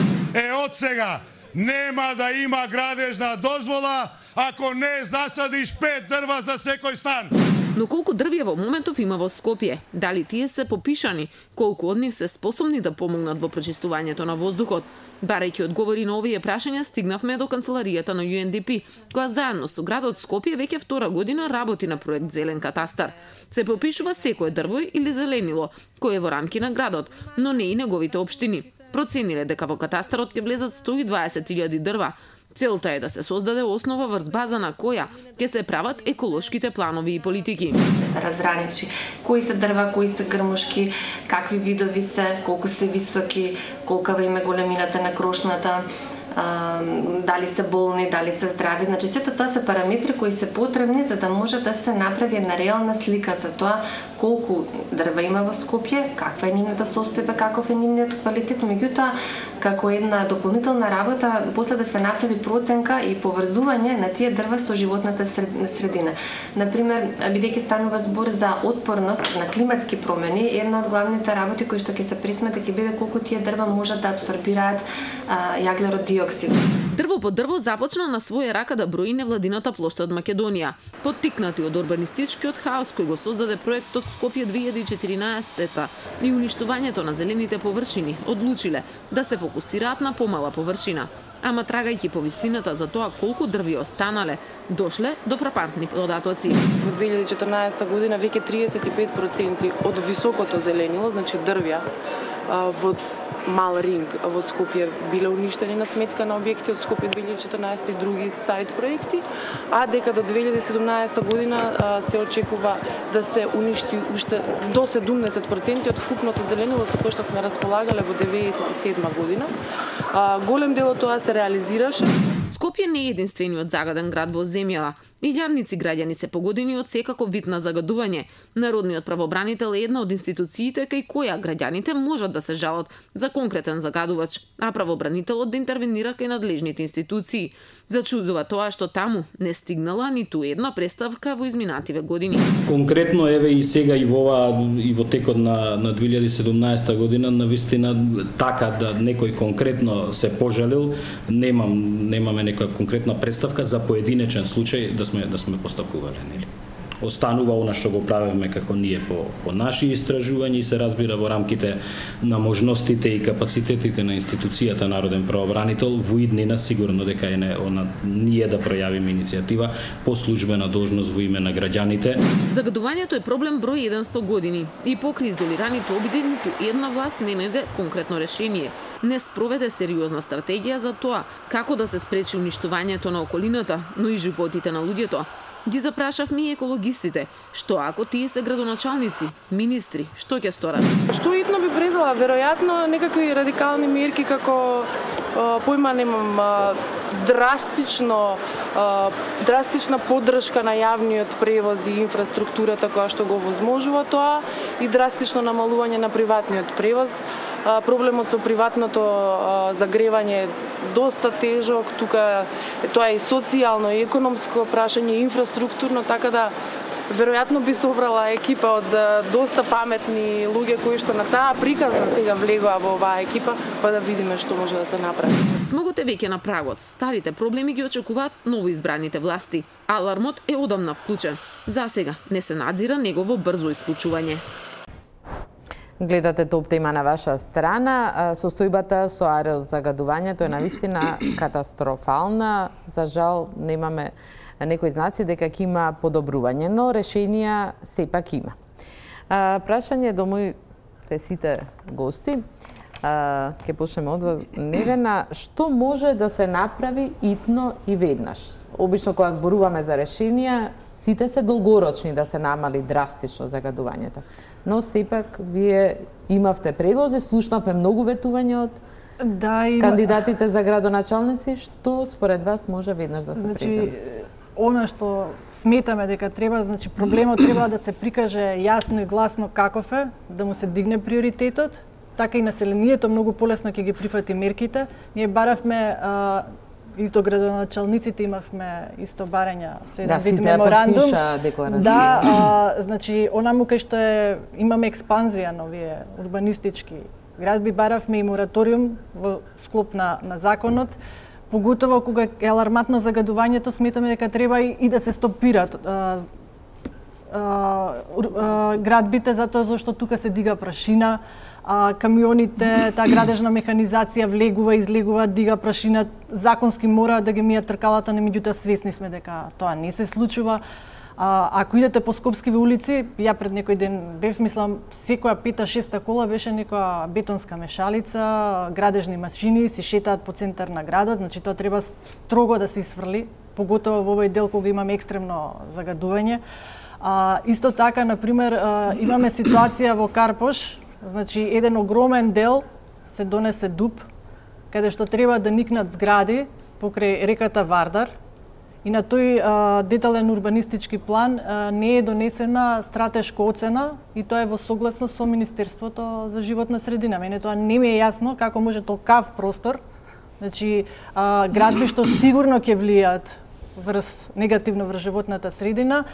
Од сега нема да има градежна дозвола ако не засадиш 5 дрва за секој стан. Но колку дрвја во моментов има во Скопје? Дали тие се попишани? Колку од нив се способни да помогнат во прочистувањето на воздухот? Барајќи одговори на овие прашања, стигнавме до канцеларијата на UNDP, која заедно со градот Скопје веќе 2 година работи на проект Зелен катастар. Се попишува секое дрво или зеленило, кое е во рамки на градот, но не и неговите општини. Процениле дека во катастарот ќе влезат 120.000 дрва. Целта е да се создаде основа врз база на која ќе се прават еколошките планови и политики. Се разграничи кои се дрва, кои се грмушки, какви видови се, колку се високи, колкава им е големината на крошната, дали се болни, дали се здрави. Значи сето тоа се параметри кои се потребни за да може да се направи една реална слика за тоа колку дрва има во Скопје, каква е нивната состојба, каков е нивниот квалитет, меѓутоа како една дополнителна работа после да се направи проценка и поврзување на тие дрва со животната средина. Например, бидејќи станува збор за отпорност на климатски промени, една од главните работи кои што ќе се присмета ќе биде колку тие дрва можат да апсорбираат јаглерод диоксид. Дрво по дрво започна на своја рака да брои невладината плошта од Македонија. Поттикнати од урбанистичкиот хаос кој го создаде проектот Скопје 2014 и уништувањето на зелените површини, одлучиле да се фокусираат на помала површина. Ама трагајќи по вистината за тоа колку дрви останале, дошле до фрапантни податоци. Во 2014 година веќе 35% од високото зеленило, значи дрвја, во мал ринг во Скопје биле уништени на сметка на објекти од Скопје 2014 и други сайт проекти, а дека до 2017 година се очекува да се уништи уште до 70% од вкупното зеленило со кое што сме располагале во 1997 година. Голем дел од тоа се реализираше. Скопје не е единствениот загаден град во земјава. Илјадници граѓани се погодени од секаков вид на загадување. Народниот правобранител е една од институциите кај која граѓаните можат да се жалат за конкретен загадувач, а правобранителот да интервенира кај надлежните институции. Зачудува тоа што таму не стигнала ниту една представка во изминативе години. Конкретно еве и сега и во текот на 2017 година навистина така да некој конкретно се пожалил, немаме некоја конкретна представка за поединечен случај да сме постапувале, нели? Останува она што го правевме како ние по наши истражувања и се разбира во рамките на можностите и капацитетите на институцијата Народен правобранител во иднина сигурно дека е ние да пројавиме иницијатива по службена должност во име на граѓаните. Загадувањето е проблем број 1 со години и покри изолираните обиди ниту една власт не најде конкретно решение. Не спроведе сериозна стратегија за тоа како да се спречи уништувањето на околината, но и животите на луѓето. Ги запрашавме и екологистите, што ако тие се градоначалници, министри, што ќе сторат? Што итно би презела? Веројатно некакви радикални мерки како појма немам драстична поддршка на јавниот превоз и инфраструктурата која што го возможува тоа и драстично намалување на приватниот превоз. Проблемот со приватното загревање е доста тежок, тука тоа е и социјално и економско прашање, инфраструктурно, така да веројатно би собрала екипа од доста паметни луѓе кои што на таа приказна сега влегоа во оваа екипа, па да видиме што може да се направи. Смогот е веќе на прагот. Старите проблеми ги очекуваат новоизбраните власти. Алармот е одамна вклучен. За сега не се надзира негово брзо исклучување. Гледате Топ тема на ваша страна. Состојбата со аерозагадувањето е навистина катастрофална. За жал немаме некои знаци дека ќе има подобрување, но решенија сепак има. Прашање до моите сите гости. Ке почнеме од вас. Невена, што може да се направи итно и веднаш? Обично кога зборуваме за решенија, сите се долгорочни да се намали драстично загадувањето. Но сепак вие имавте предлози, слушнавме многу ветувања од кандидатите за градоначалници. Што според вас може веднаш да се преземе? Она што сметаме дека треба, проблемот треба да се прикаже јасно и гласно каков е, да му се дигне приоритетот, така и населението многу полесно ќе ги прифати мерките. Ние баравме исто градоначалниците имавме исто барања се еден вид меморандум. Онаму кај што имаме експанзија на овие урбанистички градби, баравме и мораториум во склоп на законот. Поготово кога е аларматно загадувањето, сметаме дека треба и да се стопират градбите, затоа зашто тука се дига прашина, камионите, таа градежна механизација влегува, излегува, дига прашина, законски мора да ги мијат тркалата, но меѓутоа свесни сме дека тоа не се случува. Ако идете по скопскиве улици, ја пред некој ден бев, мислам, секоја пета-шеста кола беше некоја бетонска мешалица, градежни машини си шетаат по центар на градот, значи тоа треба строго да се исфрли, поготово во овој дел кога имаме екстремно загадување. Исто така, например, имаме ситуација во Карпош, значи еден огромен дел се донесе дуб, каде што треба да никнат згради покрај реката Вардар, и на тој детален урбанистички план не е донесена стратешка оцена и тоа е во согласност со Министерството за животна средина. Мене тоа не ми е јасно како може толкав простор, значи градби што сигурно ќе влијаат негативно врз животната средина.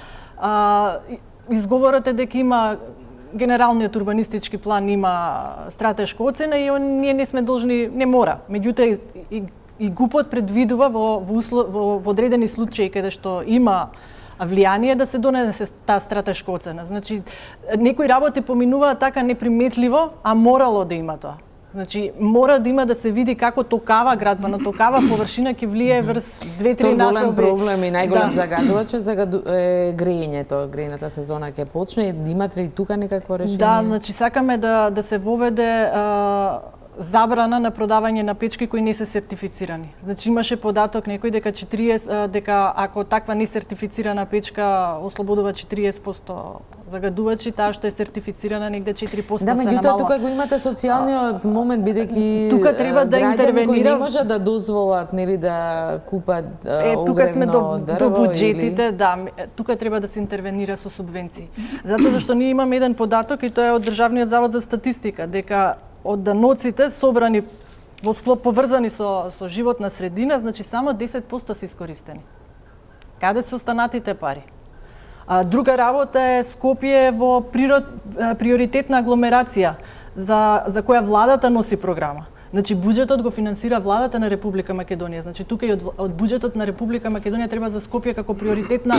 Изговорот е дека има генералниот урбанистички план има стратешка оцена и ние не сме должни, не мора. Меѓутоа и ГУП-от предвидува во одредени случаи каде што има влијание да се донесе таа стратешка оцена. Значи, некои работи поминуваат така неприметливо, а морало да има тоа. Значи, мора да има да се види како толкава градба на толкава површина ќе влијае врз 2-3 населби. Голем проблем и најголем загадувач е грејењето. Грејната сезона ќе почне. Имате ли тука некакво решение? Да, значи сакаме да се воведе забрана на продавање на печки кои не се сертифицирани. Значи имаше податок некој дека ако таква несертифицирана печка ослободува 40% загадувачи, таа што е сертифицирана негде 4% се намалува. Да, меѓутоа тука го имате социјалниот момент, бидејќи тука треба да интервенира, не може да дозволат нели да купат огревно тука сме дрво до буџетите, да, тука треба да се интервенира со субвенции. Затоа што ние имаме еден податок и тоа е од Државниот завод за статистика, дека од даноците собрани во склоп поврзани со животна средина, значи само 10% се искористени. Каде се останатите пари? Друга работа е Скопје во приоритетна агломерација за која владата носи програма. Значи буџетот го финансира владата на Република Македонија. Значи тука и од буџетот на Република Македонија треба за Скопје како приоритетна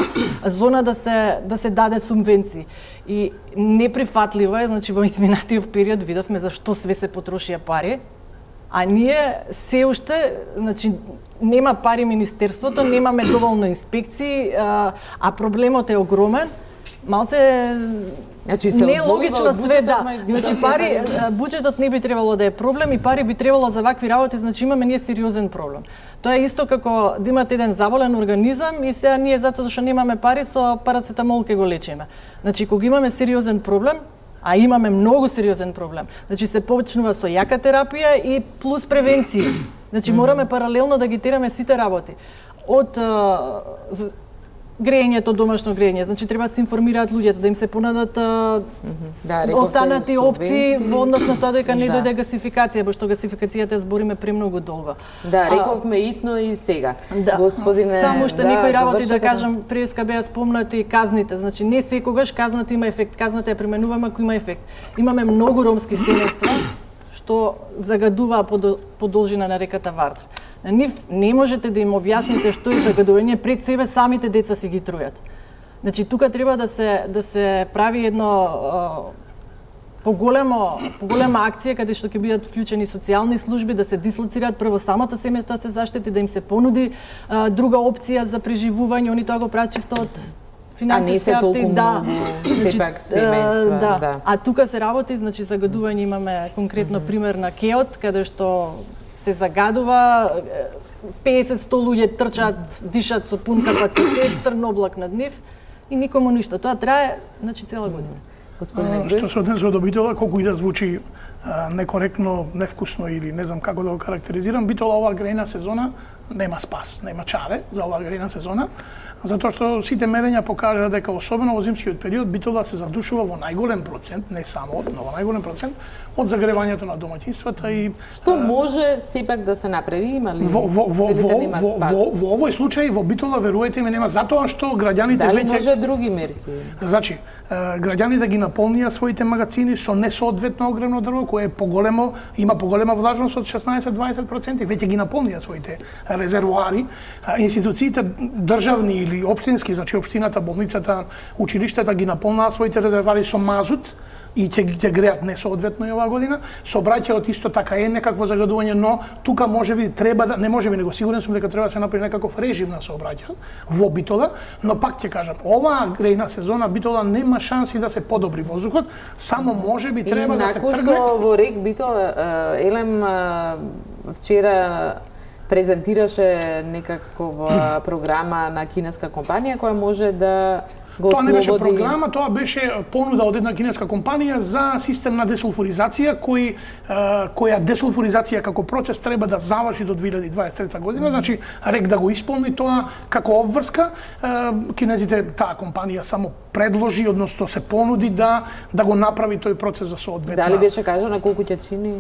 зона да се даде субвенции. И неприфатливо е, значи во изминатиот период видовме за што све се потрошија пари, а ние се уште, значи нема пари Министерството, немаме доволно инспекции, а проблемот е огромен. Малце не е логично све, да. Значи пари, буџетот не би требало да е проблем и пари би требало за вакви работи, значи имаме ние сериозен проблем. Тоа е исто како да имате еден заболен организам и сега ние затоа што немаме пари со парацетамол ќе го лечиме. Значи кога имаме сериозен проблем, а имаме многу сериозен проблем, значи се почнува со јака терапија и плюс превенција. Значи мораме паралелно да ги тераме сите работи. Од грејењето, домашно грејење, значи треба да се информираат луѓето, да им се понудат останати опции во однос на тоа дека не дојде гасификација, што гасификацијата збориме премногу долго. Да, рековме итно и сега. Господине, само што некои работи да кажам, преска беа спомнати казните, значи не секогаш казната има ефект, казната ја применуваме ако има ефект. Имаме многу ромски семејства што загадуваа по должина на реката Вардар. На нив не можете да им објасните што е загадување, пред себе самите деца си ги трујат. Значи тука треба да се прави едно поголема акција каде што ќе бидат вклучени социјални служби, да се дислоцираат прво самото семејство да се заштити, да им се понуди друга опција за преживување, они тоа го прават чисто од финансиски а не се толку да. многу, сепак семејства, да. А тука се работи, значи загадување имаме конкретно пример на Кеот, каде што се загадува, 50-100 луѓе трчат, дишат со пун капацитет, црн облак над нив и никому ништо. Тоа трае, значи, цела година. Што се однесува до Битола, колку и да звучи некоректно, невкусно или не знам како да го карактеризирам, Битола оваа грејна сезона нема спас, нема чаре за оваа грејна сезона, затоа што сите мерења покажаа дека особено во зимскиот период Битола се задушува во најголем процент, не само но во најголем процент од загревањето на домаќинствата и што може сепак да се направи, има ли? Во овој случај во Битола верувајте ми нема, затоа што граѓаните дали веќе може други мерки? Значи, граѓаните ги наполнија своите магазини со несоодветно огревно дрво кое е поголемо, има поголема влажност од 16-20%, веќе ги наполнија своите резервоари. Институциите државни или општински, значи општината, болницата, училиштата ги наполнаа своите резервоари со мазут и ќе греат несоодветно и оваа година. Сообраќајот исто така е некакво загадување, но тука можеби треба да, не можеби, него сигурен сум дека треба да се направи некаков режим на сообраќај во Битола, но пак ќе кажам, оваа грејна сезона Битола нема шанси да се подобри воздухот, само можеби треба да се тргне. Во рек Битола, Елем вчера презентираше некаква програма на кинеска компанија која може да го Тоа не беше ослободи... програма, тоа беше понуда од една кинеска компанија за систем на десулфуризација која десулфуризација како процес треба да заврши до 2023 година, значи рек да го исполни тоа како обврска. Кинезите, таа компанија само предложи, односно се понуди да го направи тој процес за соодветна. Дали беше кажано колку ќе чини?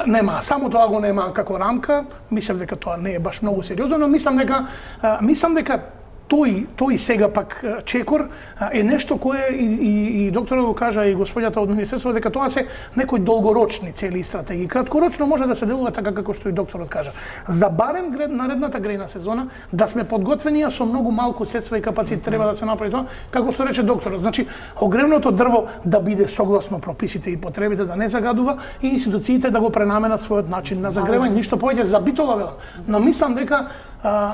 Нема, само тоа го нема како рамка. Мислам дека тоа не е баш многу сериозно, но мислам дека тој сега пак чекор е нешто кое и докторот го кажа и господјата од Министерството дека тоа се некои долгорочни цели и стратегии. Краткорочно може да се делува така како што и докторот кажа. За барем наредната грејна сезона да сме подготвени, а со многу малку средства и капацитет треба да се направи тоа, како што рече докторот. Значи, огревното дрво да биде согласно прописите и потребите, да не загадува и институциите да го пренаменат својот начин на загревање, ништо повеќе за Битола велам. Но мислам дека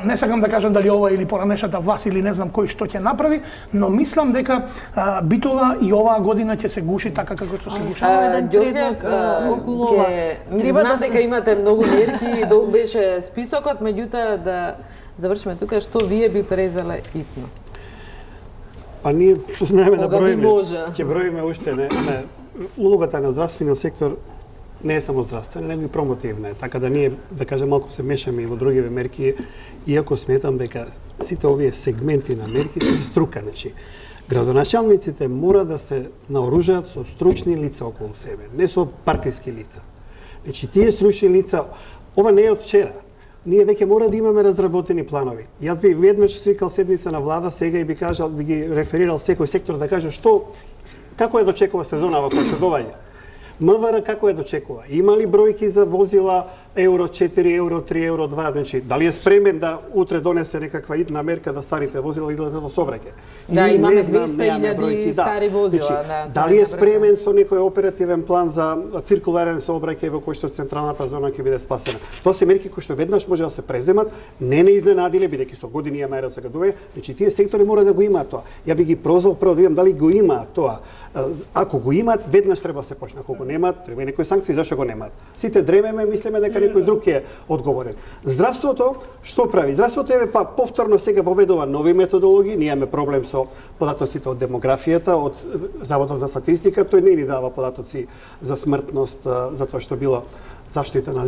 не сакам да кажам дали ова или поранешната власт или не знам кој што ќе направи, но мислам дека Битола и оваа година ќе се гуши така како што се гуши. Знам дека имате многу мерки, долг беше списокот, меѓутоа да завршиме тука, што вие би презеле итно? Па ние знаеме да броиме, ќе броиме уште не. Улогата на здравствениот сектор не е само здравствена, него и промотивна е. Така да ние, да кажем, малку се мешаме и во другиве мерки, иако сметам дека сите овие сегменти на мерки се струка. Значи, градоначалниците мора да се наоружаат со стручни лица околу себе, не со партиски лица. Значи, тие стручни лица, ова не е од вчера. Ние веќе мора да имаме разработени планови. Јас би веднаш свикал седница на влада сега и би кажал, би ги реферирал секој сектор да каже како е дочекува сезона во прошедување. МВР како е дочекува? Има ли бројки за возила евро 4, евро 3, евро 2? Значи, дали е спремен да утре донесе некаква идна мерка да старите возила излезат во сообраќај? Да, имаме 200.000 стари возила. Значи, дали е спремен со некој оперативен план за циркуларен сообраќај во кој што централната зона ќе биде спасена? Тоа се мерки кои што веднаш може да се преземат, не изненадиле, бидејќи со години има загадување. Значи, тие сектори мора да го имаат тоа. Ја би ги прозвал прво да видам дали го имаат тоа. Ако го имаат, веднаш треба да се почне. Ако го немаат, треба и некои санкции, зашто го немаат. Сите дремеме, мислиме дека некој друг е одговорен. Здравството што прави? Здравството е повторно сега воведува нови методологии, ние имаме проблем со податоците од демографијата, од Заводот за статистика, тој не ни дава податоци за смртност, за тоа што било заштита на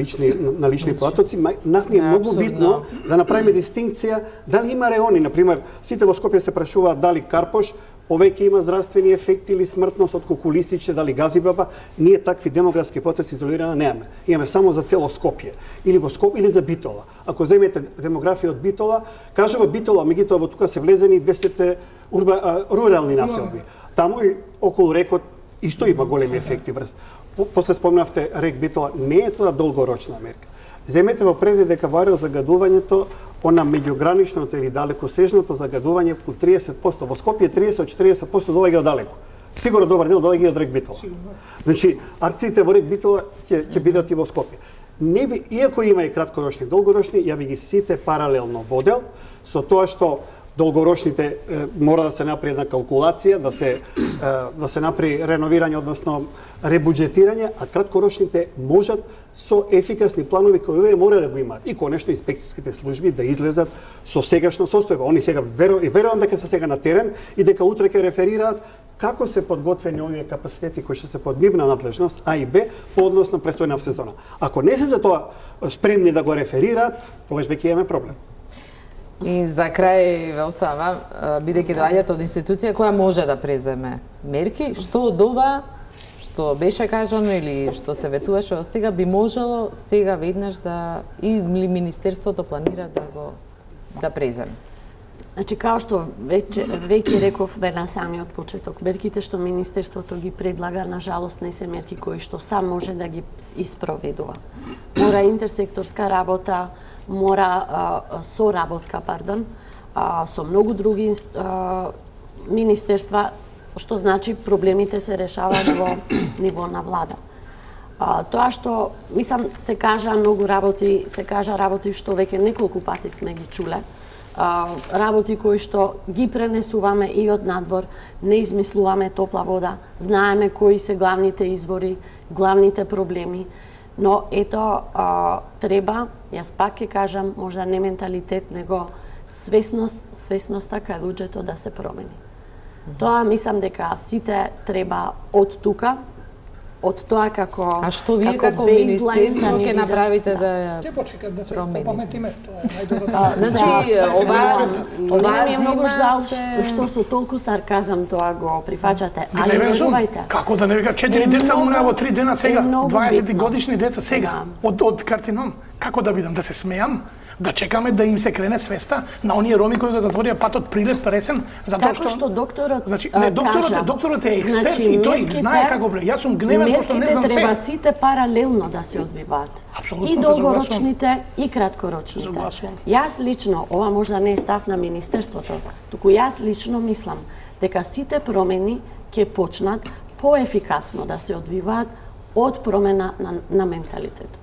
лични податоци. Нас ни е многу битно да направиме дистинкција дали има реони, например, сите во Скопје се прашуваат дали Карпош повеќе има здравствени ефекти или смртност од кукулистиче, дали Газибаба. Ние такви демографски потоци изолирано немаме. Имаме само за цело Скопје или во Скопје или за Битола. Ако земете демографија од Битола, кажува Битола, меѓутоа во тука се влезени 10 рурални населби. Таму и околу рекот исто има големи ефекти врз. После спомнавте рек Битола, не е тоа долгорочна мерка. Земете во предвид дека во загадувањето, она меѓуграничното или далекосежното загадување по 30%. Во Скопје 30-40% доаѓа од далеко. Сигурно добар дел доаѓа од рек Битола. Значи, акциите во рек Битола ќе бидат и во Скопје. Не би, иако има и краткорочни и долгорочни, ја би ги сите паралелно водел, со тоа што долгорочните мора да се направи една калкулација, да се направи реновирање, односно ребуџетирање, а краткорочните можат со ефикасни планови кои овие мора да го имаат. И конечно инспекцијските служби да излезат со сегашно состојба. Они сега верувам дека се сега на терен и дека утре ќе реферираат како се подготвени овие капацитети кои што се под нивна надлежност А и Б по однос на престојна сезона. Ако не се за тоа спремни да го реферираат, тогаш веќе имаме проблем. И за крај ве оставам, бидејќи доаѓате од институција која може да преземе мерки, што од ова што беше кажано или што се ветуваше сега би можело сега веднаш да и министерството планира да преземе? Значи, као што веќе рековме на самиот почеток, мерките што Министерството ги предлага, на жалост, не се мерки кои што сам може да ги испроведува. Мора интерсекторска работа, мора соработка, со многу други министерства, што значи проблемите се решаваат во ниво на влада. Тоа што, мислам, се кажа многу работи, работи што веќе неколку пати сме ги чуле, работи кои што ги пренесуваме и од надвор, не измислуваме топла вода, знаеме кои се главните извори, главните проблеми, но ето треба, јас пак ќе кажам, можда не менталитет, него свесноста кај луѓето да се промени. Тоа мислам дека сите треба од тука, од тоа како А што вие како министерство ќе направите да ќе почекат да се попаметиме, тоа е најдобро. Значи ова е многу жал што со толку сарказам тоа го прифаќате, али верувајте. Како да не вика 4 деца умреа во 3 дена сега, 20 годишни деца сега од карцином. Како да бидам, да се смеам? Да чекаме да им се крене свеста на оние роми кои го затворија патот Прилеп Пресен, затоа што докторот значи докторот е експерт и тој знае како бре. Јас сум гневен пошто не знам се. Мерките треба сите паралелно да се одвиваат. И долгорочните и краткорочните. Јас лично, ова можда не е став на министерството, туку јас лично мислам дека сите промени ќе почнат поефикасно да се одвиваат од промена на менталитет.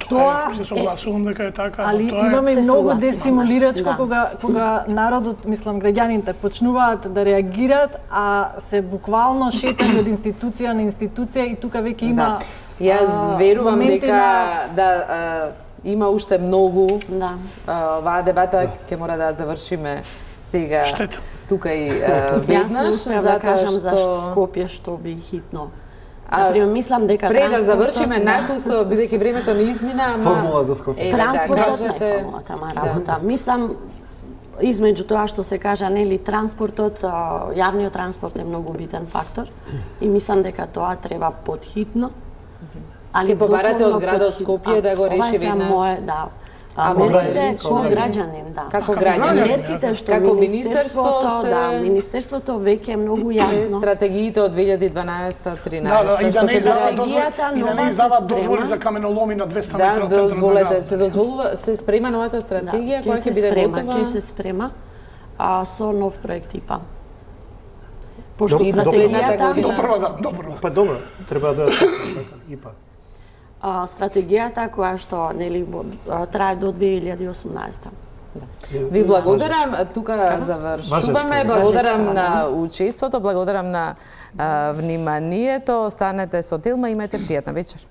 Тоа се согласувам дека е така, али имаме многу дестимулирачко кога народот, мислам, граѓаните почнуваат да реагираат, а се буквално шетат од институција на институција и тука веќе има Јас верувам дека има уште многу. Оваа дебата ќе мора да завршиме сега тука и веднаш, затоа да кажам за Скопје што би хитно. Например, мислам дека пред да завршиме накусо, бидејќи времето не измина, формула за Скопје. Транспортот не е формулата, ама работа. Мислам, измеѓу тоа што се кажа, нели, транспортот, јавниот транспорт е многу битен фактор и мислам дека тоа треба подхитно. Али побарате од градот Скопје да го реши веднаш. Ова е да. Мерките како граѓанин, да. Како граѓанин. Мерките што како министерството веќе е многу јасно. Стратегиите од 2012-13. Да, и да не издават дозволи за каменоломи на 200 метра од центарот на градот. Се спрема новата стратегија која ќе биде готова. Ќе се спрема со нов проект ИПА. Пошто стратегијата Па добро, треба да ИПА. Стратегијата која што нели трае до 2018. Ви благодарам, тука завршуваме. Благодарам на учеството, благодарам на вниманието. Останете со Тилма, имајте пријатна вечер.